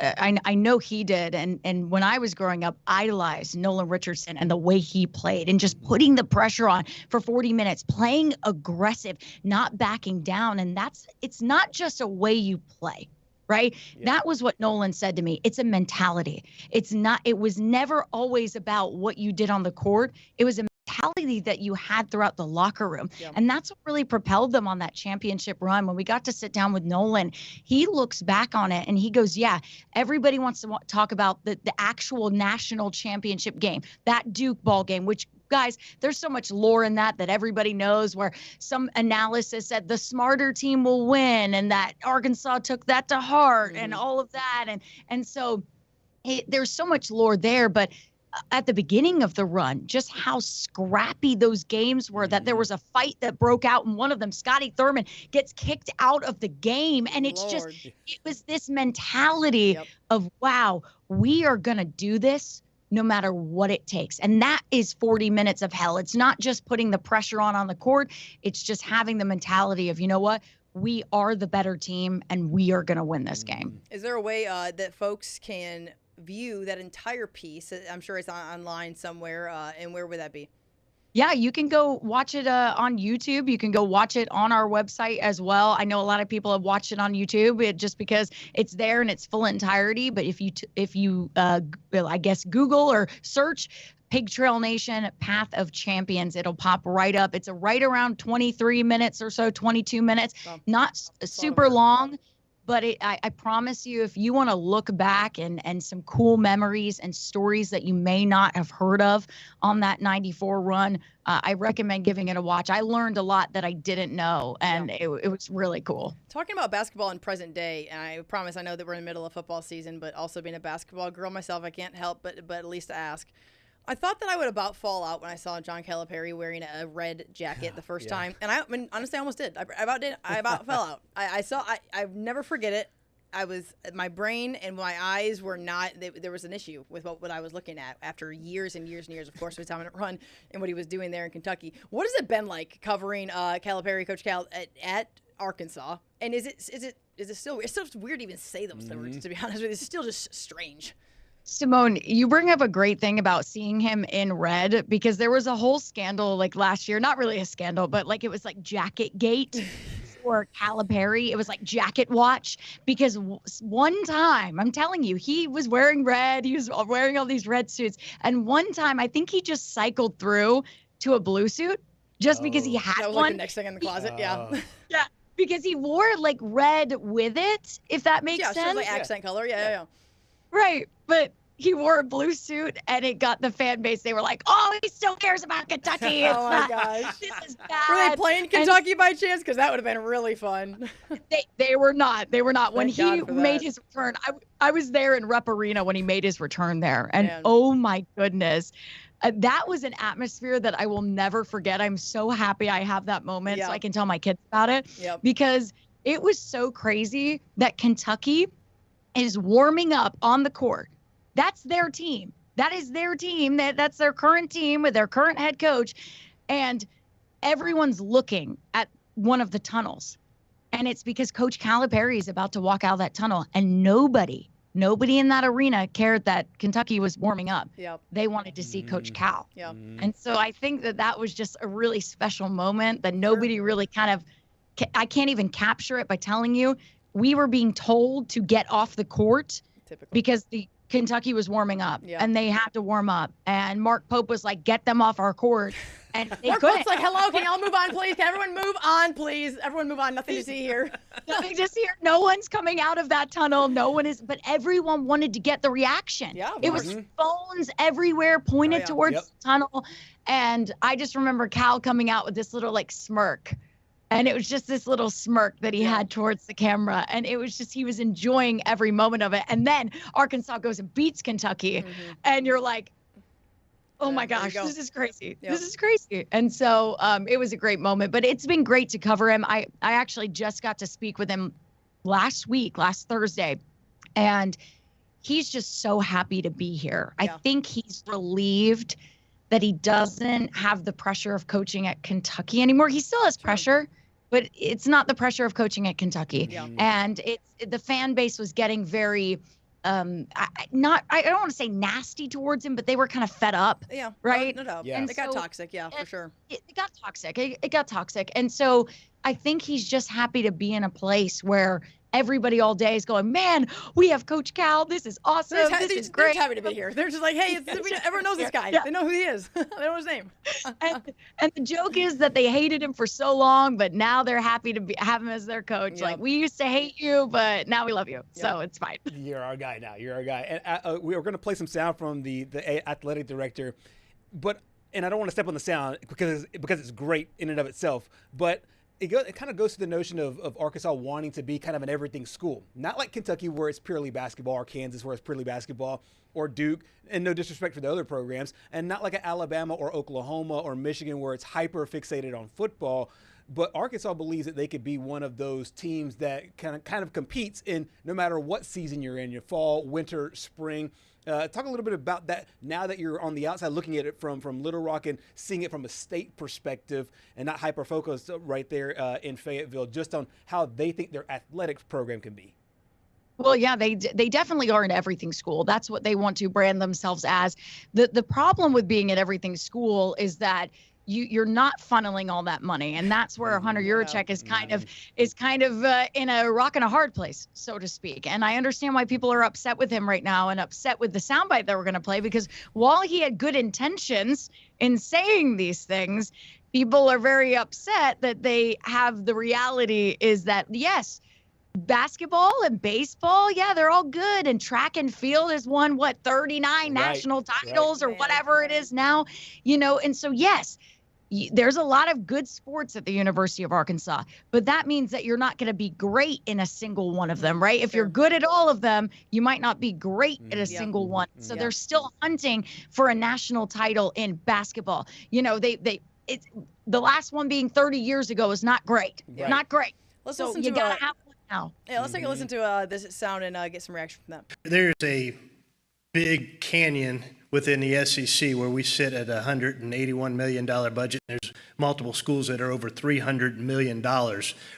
I know he did. And when I was growing up, idolized Nolan Richardson and the way he played and just putting the pressure on for 40 minutes, playing aggressive, not backing down. And it's not just a way you play, right? Yeah. That was what Nolan said to me. It's a mentality. It was never always about what you did on the court. It was a mentality that you had throughout the locker room. Yeah. And that's what really propelled them on that championship run. When we got to sit down with Nolan, he looks back on it and he goes, yeah, everybody wants to talk about the actual national championship game, that Duke ball game, which, guys, there's so much lore in that everybody knows, where some analysis said the smarter team will win and that Arkansas took that to heart and all of that. And so there's so much lore there, but at the beginning of the run, just how scrappy those games were, that there was a fight that broke out and one of them, Scotty Thurman, gets kicked out of the game. And it was this mentality of, wow, we are going to do this no matter what it takes. And that is 40 minutes of hell. It's not just putting the pressure on the court. It's just having the mentality of, you know what? We are the better team and we are going to win this game. Is there a way that folks can view that entire piece? I'm sure it's online somewhere. And where would that be? Yeah, you can go watch it on YouTube. You can go watch it on our website as well. I know a lot of people have watched it on YouTube just because it's there in its full entirety. But if you I guess Google or search Pig Trail Nation Path of Champions, it'll pop right up. It's right around 23 minutes or so, 22 minutes, not super long. But I promise you, if you want to look back and some cool memories and stories that you may not have heard of on that 94 run, I recommend giving it a watch. I learned a lot that I didn't know, and it was really cool. Talking about basketball in present day, and I promise I know that we're in the middle of football season, but also being a basketball girl myself, I can't help but at least ask. I thought that I would about fall out when I saw John Calipari wearing a red jacket the first time, and I mean, honestly, I almost did. I about fell out. I never forget it. My brain and my eyes were not. There was an issue with what I was looking at after years and years and years. Of course, with time run and what he was doing there in Kentucky. What has it been like covering Calipari, Coach Cal at Arkansas? And is it still? It's still weird to even say those words. To be honest with you, it's still just strange. Simone, you bring up a great thing about seeing him in red, because there was a whole scandal like last year, not really a scandal, but like it was like Jacket Gate for Calipari. It was like Jacket Watch, because one time, I'm telling you, he was wearing red. He was wearing all these red suits. And one time, I think he just cycled through to a blue suit just because he had that was one. Like the next thing in the closet, yeah. Yeah, because he wore like red with it, if that makes sense. Yeah, like accent color, yeah. Right, but he wore a blue suit, and it got the fan base. They were like, "Oh, he still cares about Kentucky." Oh my gosh, this is bad. Were they playing Kentucky by chance? Because that would have been really fun. They were not. They were not. When he made that. his return, I was there in Rep Arena when he made his return there, and oh my goodness. That was an atmosphere that I will never forget. I'm so happy I have that moment so I can tell my kids about it, because it was so crazy that Kentucky is warming up on the court. That's their team. That is their team. That's their current team with their current head coach. And everyone's looking at one of the tunnels. And it's because Coach Calipari is about to walk out of that tunnel. And nobody in that arena cared that Kentucky was warming up. They wanted to see Coach Cal. And so I think that was just a really special moment that nobody really I can't even capture it by telling you. We were being told to get off the court because the Kentucky was warming up and they had to warm up. And Mark Pope was like, "Get them off our court." And they Mark Pope's like, "Hello, can y'all move on, please? Can everyone move on, please? Everyone move on. Nothing to see here." Nothing to see here. No one's coming out of that tunnel. No one is, but everyone wanted to get the reaction. It was phones everywhere pointed towards the tunnel. And I just remember Cal coming out with this little like smirk. And it was just this little smirk that he had towards the camera. And it was just, he was enjoying every moment of it. And then Arkansas goes and beats Kentucky. And you're like, oh my gosh, this is crazy. This is crazy. And so it was a great moment. But it's been great to cover him. I actually just got to speak with him last Thursday. And he's just so happy to be here. I think he's relieved that he doesn't have the pressure of coaching at Kentucky anymore. He still has pressure, but it's not the pressure of coaching at Kentucky. And the fan base was getting very, I don't want to say nasty towards him, but they were kind of fed up. Right? No doubt. And it got toxic. For sure. It got toxic. It got toxic. And so I think he's just happy to be in a place where everybody all day is going, "Man, we have Coach Cal. This is awesome. This is great." They're happy to be here. They're just like, "Hey, everyone knows this guy. They know who he is. They know his name." And the joke is that they hated him for so long, but now they're happy to have him as their coach. Like, we used to hate you, but now we love you. So it's fine. You're our guy now. You're our guy. And we are going to play some sound from the athletic director, and I don't want to step on the sound because it's great in and of itself, but it kind of goes to the notion of Arkansas wanting to be kind of an everything school. Not like Kentucky where it's purely basketball, or Kansas where it's purely basketball, or Duke, and no disrespect for the other programs, and not like an Alabama or Oklahoma or Michigan where it's hyper fixated on football. But Arkansas believes that they could be one of those teams that kind of competes in no matter what season you're in, your fall, winter, spring. Talk a little bit about that now that you're on the outside looking at it from Little Rock and seeing it from a state perspective and not hyper-focused right there in Fayetteville, just on how they think their athletics program can be. Well, yeah, they definitely are an everything school. That's what they want to brand themselves as. The problem with being an everything school is that you're not funneling all that money, and that's where Hunter Yurachek is kind of in a rock and a hard place, so to speak. And I understand why people are upset with him right now and upset with the soundbite that we're going to play, because while he had good intentions in saying these things, people are very upset that they have the reality is that, yes, basketball and baseball, yeah, they're all good. And track and field has won, 39 national titles or whatever it is now, and so, yes, there's a lot of good sports at the University of Arkansas, but that means that you're not going to be great in a single one of them, right? If you're good at all of them, you might not be great at a single one. So they're still hunting for a national title in basketball. It's the last one being 30 years ago is not great. Not great. Let's so listen you to got to have one now. Yeah, let's take a listen to this sound and get some reaction from them. There's a big canyon within the SEC where we sit at a $181 million budget. There's multiple schools that are over $300 million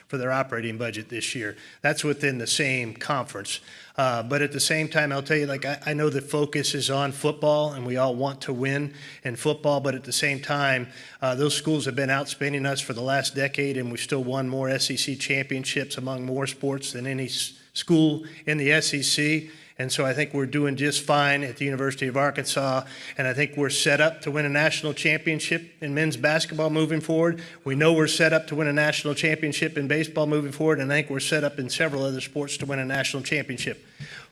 for their operating budget this year. That's within the same conference. But at the same time, I'll tell you, I know the focus is on football and we all want to win in football, but at the same time, those schools have been outspending us for the last decade, and we've still won more SEC championships among more sports than any school in the SEC. And so I think we're doing just fine at the University of Arkansas, and I think we're set up to win a national championship in men's basketball moving forward. We know we're set up to win a national championship in baseball moving forward, and I think we're set up in several other sports to win a national championship.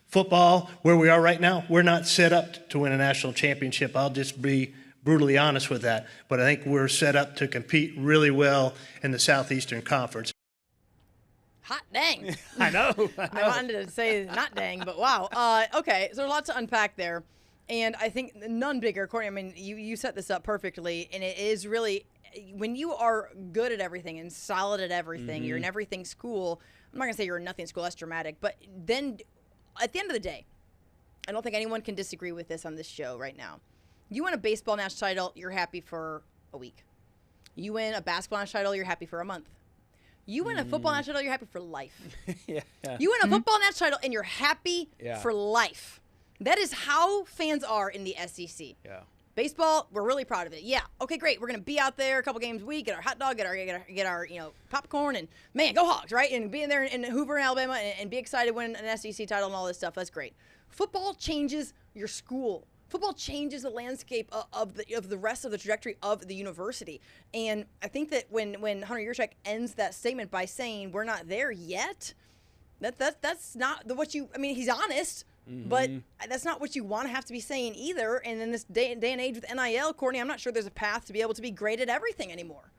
Football, where we are right now, we're not set up to win a national championship. I'll just be brutally honest with that. But I think we're set up to compete really well in the Southeastern Conference. Hot dang. I know. I wanted to say not dang, but wow. Okay, so there's lots to unpack there. And I think none bigger, Courtney, I mean, you set this up perfectly. And it is really, when you are good at everything and solid at everything, you're in everything school. I'm not going to say you're in nothing school, that's dramatic. But then at the end of the day, I don't think anyone can disagree with this on this show right now. You win a baseball national title, you're happy for a week. You win a basketball national title, you're happy for a month. You win a football national title, you're happy for life. You win a football national title, and you're happy for life. That is how fans are in the SEC. Baseball, we're really proud of it. Yeah, okay, great. We're gonna be out there a couple games a week, get our hot dog, get our popcorn, and man, go Hogs, right? And be in there in Hoover, Alabama, and be excited to win an SEC title and all this stuff. That's great. Football changes your school. Football changes the landscape of the rest of the trajectory of the university. And I think that when Hunter Yurachek ends that statement by saying we're not there yet, that's not what you, I mean, he's honest, but that's not what you want to have to be saying either. And in this day and age with NIL, Courtney, I'm not sure there's a path to be able to be great at everything anymore.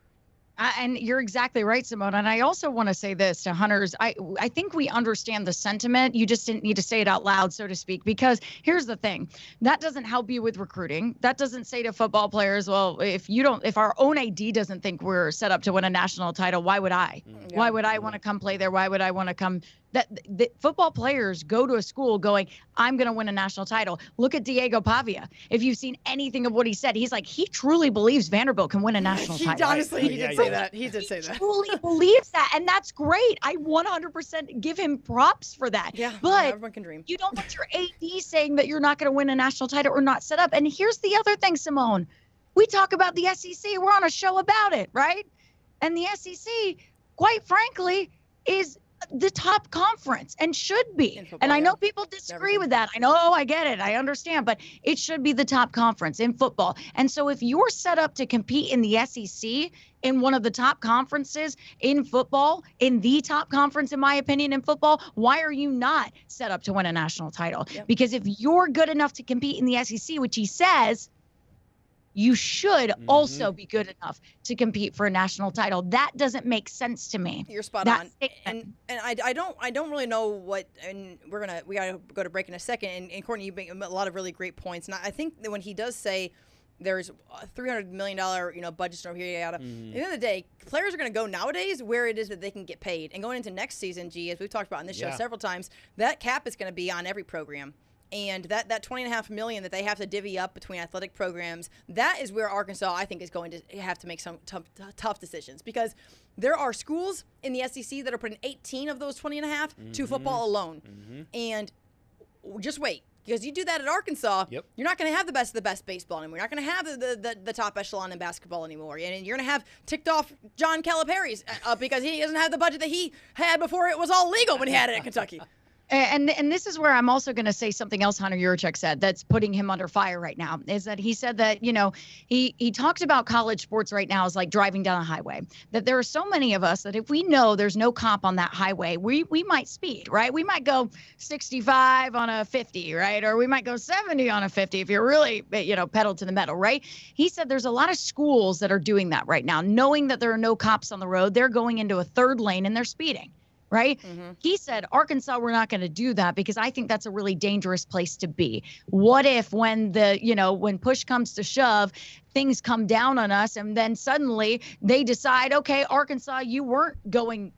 And you're exactly right, Simone. And I also want to say this to Hunters. I think we understand the sentiment. You just didn't need to say it out loud, so to speak, because here's the thing. That doesn't help you with recruiting. That doesn't say to football players, well, if our own AD doesn't think we're set up to win a national title, why would I? Why would I want to come play there? Why would I want to come? That football players go to a school going, I'm going to win a national title. Look at Diego Pavia. If you've seen anything of what he said, he's like, he truly believes Vanderbilt can win a national title. Honestly, he did say that. He did say that. He truly believes that, and that's great. I 100% give him props for that. Yeah, but everyone can dream. You don't want your AD saying that you're not going to win a national title or not set up. And here's the other thing, Simone. We talk about the SEC. We're on a show about it, right? And the SEC, quite frankly, is the top conference and should be. Football, and I know people disagree with that. I know, I get it. I understand, but it should be the top conference in football. And so if you're set up to compete in the SEC, in one of the top conferences in football, in the top conference, in my opinion, in football, why are you not set up to win a national title? Because if you're good enough to compete in the SEC, which he says, you should also be good enough to compete for a national title. That doesn't make sense to me. You're spot on. And I don't really know what, and we gotta go to break in a second. And Courtney, you make a lot of really great points. And I think that when he does say there's a $300 million budget over here, at the end of the day, players are going to go nowadays where it is that they can get paid. And going into next season, as we've talked about on this show several times, that cap is going to be on every program. And that $20.5 million that they have to divvy up between athletic programs, that is where Arkansas, I think, is going to have to make some tough decisions, because there are schools in the SEC that are putting 18 of those 20.5 to football alone. And just wait. Because you do that at Arkansas, you're not going to have the best of the best baseball anymore. You're not going to have the top echelon in basketball anymore. And you're going to have ticked off John Calipari's because he doesn't have the budget that he had before it was all legal when he had it at Kentucky. And this is where I'm also going to say something else Hunter Yurachek said that's putting him under fire right now, is that he said that, he talked about college sports right now as like driving down a highway, that there are so many of us that if we know there's no cop on that highway, we might speed, right? We might go 65 on a 50, right? Or we might go 70 on a 50 if you're really, pedal to the metal, right? He said there's a lot of schools that are doing that right now, knowing that there are no cops on the road. They're going into a third lane and they're speeding. Right? He said, Arkansas, we're not going to do that because I think that's a really dangerous place to be. What if when when push comes to shove, things come down on us and then suddenly they decide, okay, Arkansas, you weren't going,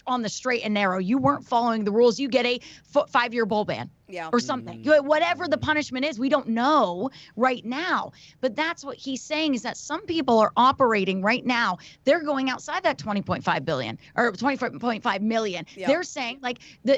on the straight and narrow. You weren't following the rules. You get a 5-year bowl ban. Or something. Whatever the punishment is, we don't know right now. But that's what he's saying, is that some people are operating right now. They're going outside that 20.5 billion or 20.5 million. They're saying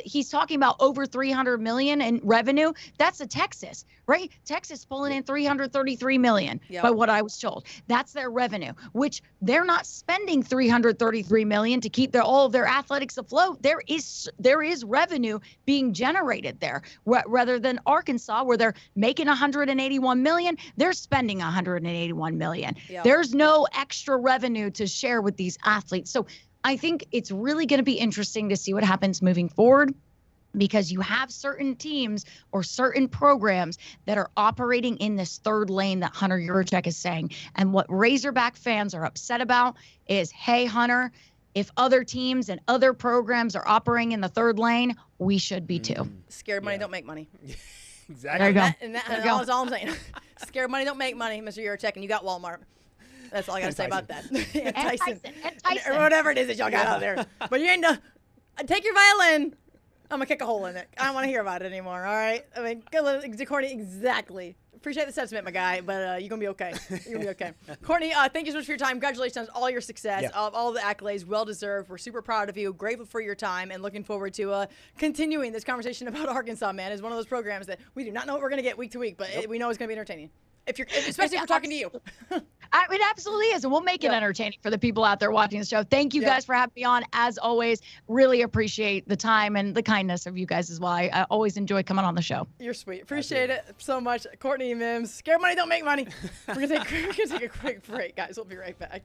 he's talking about over 300 million in revenue. That's a Texas, right? Texas pulling in 333 million by what I was told. That's their revenue, which they're not spending 333 million to keep all of their athletics afloat. There is revenue being generated there. Rather than Arkansas, where they're making 181 million, they're spending 181 million. There's no extra revenue to share with these athletes. So I think it's really going to be interesting to see what happens moving forward, because you have certain teams or certain programs that are operating in this third lane that Hunter Yurachek is saying. And what Razorback fans are upset about is, hey, Hunter, if other teams and other programs are operating in the third lane, we should be too. Scared money don't make money. Exactly. There you go. And that's all I'm saying. Scared money don't make money, Mr. Yurachek, and you got Walmart. That's all I got to say about that. And Tyson. Or whatever it is that y'all got out there. But you ain't take your violin. I'm going to kick a hole in it. I don't want to hear about it anymore, all right? I mean, Courtney, exactly. Appreciate the sentiment, my guy, but you're going to be okay. You're going to be okay. Courtney, thank you so much for your time. Congratulations on all your success, all the accolades, well-deserved. We're super proud of you, grateful for your time, and looking forward to continuing this conversation about Arkansas, man. It's one of those programs that we do not know what we're going to get week to week, but we know it's going to be entertaining. Especially if we're talking to you. It absolutely is. And we'll make it entertaining for the people out there watching the show. Thank you guys for having me on. As always, really appreciate the time and the kindness of you guys as well. I always enjoy coming on the show. You're sweet. Appreciate it so much. Courtney Mims. Scared money don't make money. We're going to take a quick break, guys. We'll be right back.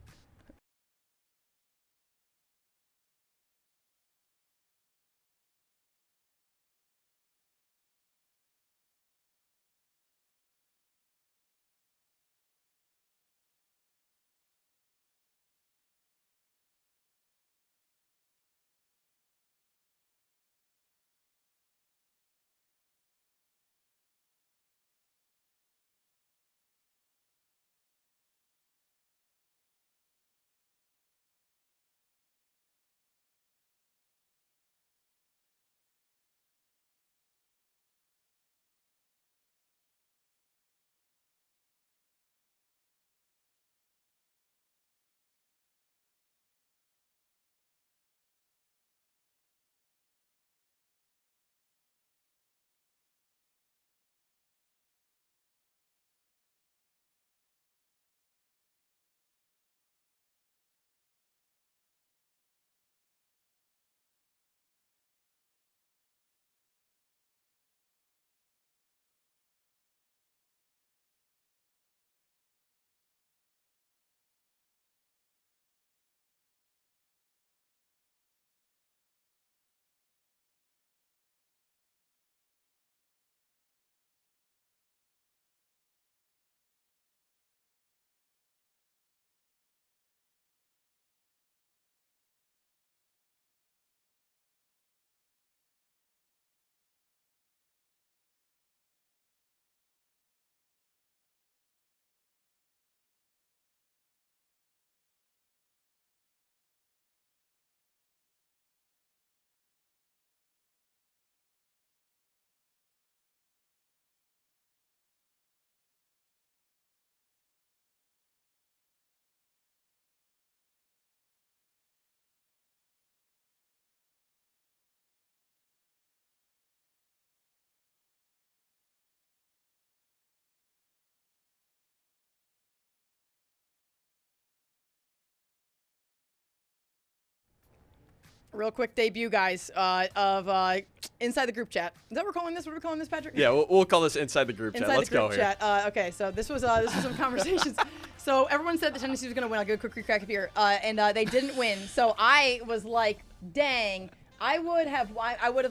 real quick debut, guys, of Inside the Group Chat. Is that what we're calling this? What are we calling this, Patrick? Yeah, we'll call this Inside the Group Chat. Let's go here. Okay, so this was some conversations. So everyone said that Tennessee was going to win. I'll give a quick recap here. And they didn't win. So I was like, dang, I would have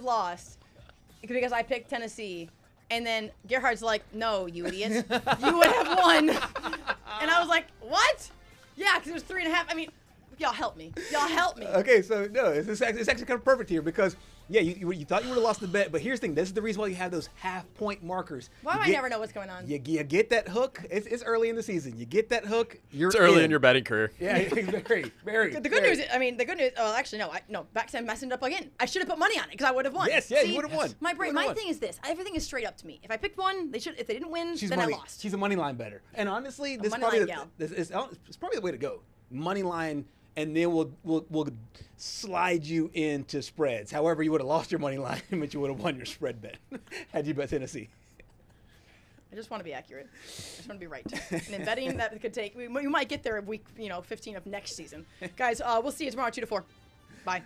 lost because I picked Tennessee. And then Gerhard's like, no, you idiots. You would have won. And I was like, what? Yeah, because it was 3.5. I mean, y'all help me. Y'all help me. Okay, so no, it's actually kind of perfect here because, yeah, you thought you would have lost the bet, but here's the thing. This is the reason why you have those half-point markers. Why do I never know what's going on? You get that hook. It's early in the season. You get that hook, you're It's early in your betting career. Yeah, very. The good news, actually, no, back to messing it up again. I should have put money on it because I would have won. Yes, yeah, you would have won. My thing is this. Everything is straight up to me. If I picked one, if they didn't win, then I lost. She's a money line bettor. And honestly, this is probably the way to go. Money line. And then we'll slide you into spreads. However, you would have lost your money line, but you would have won your spread bet had you bet Tennessee. I just want to be accurate. I just want to be right. And in betting, that could take. We might get there week 15 of next season. Guys, we'll see you tomorrow 2 to 4. Bye.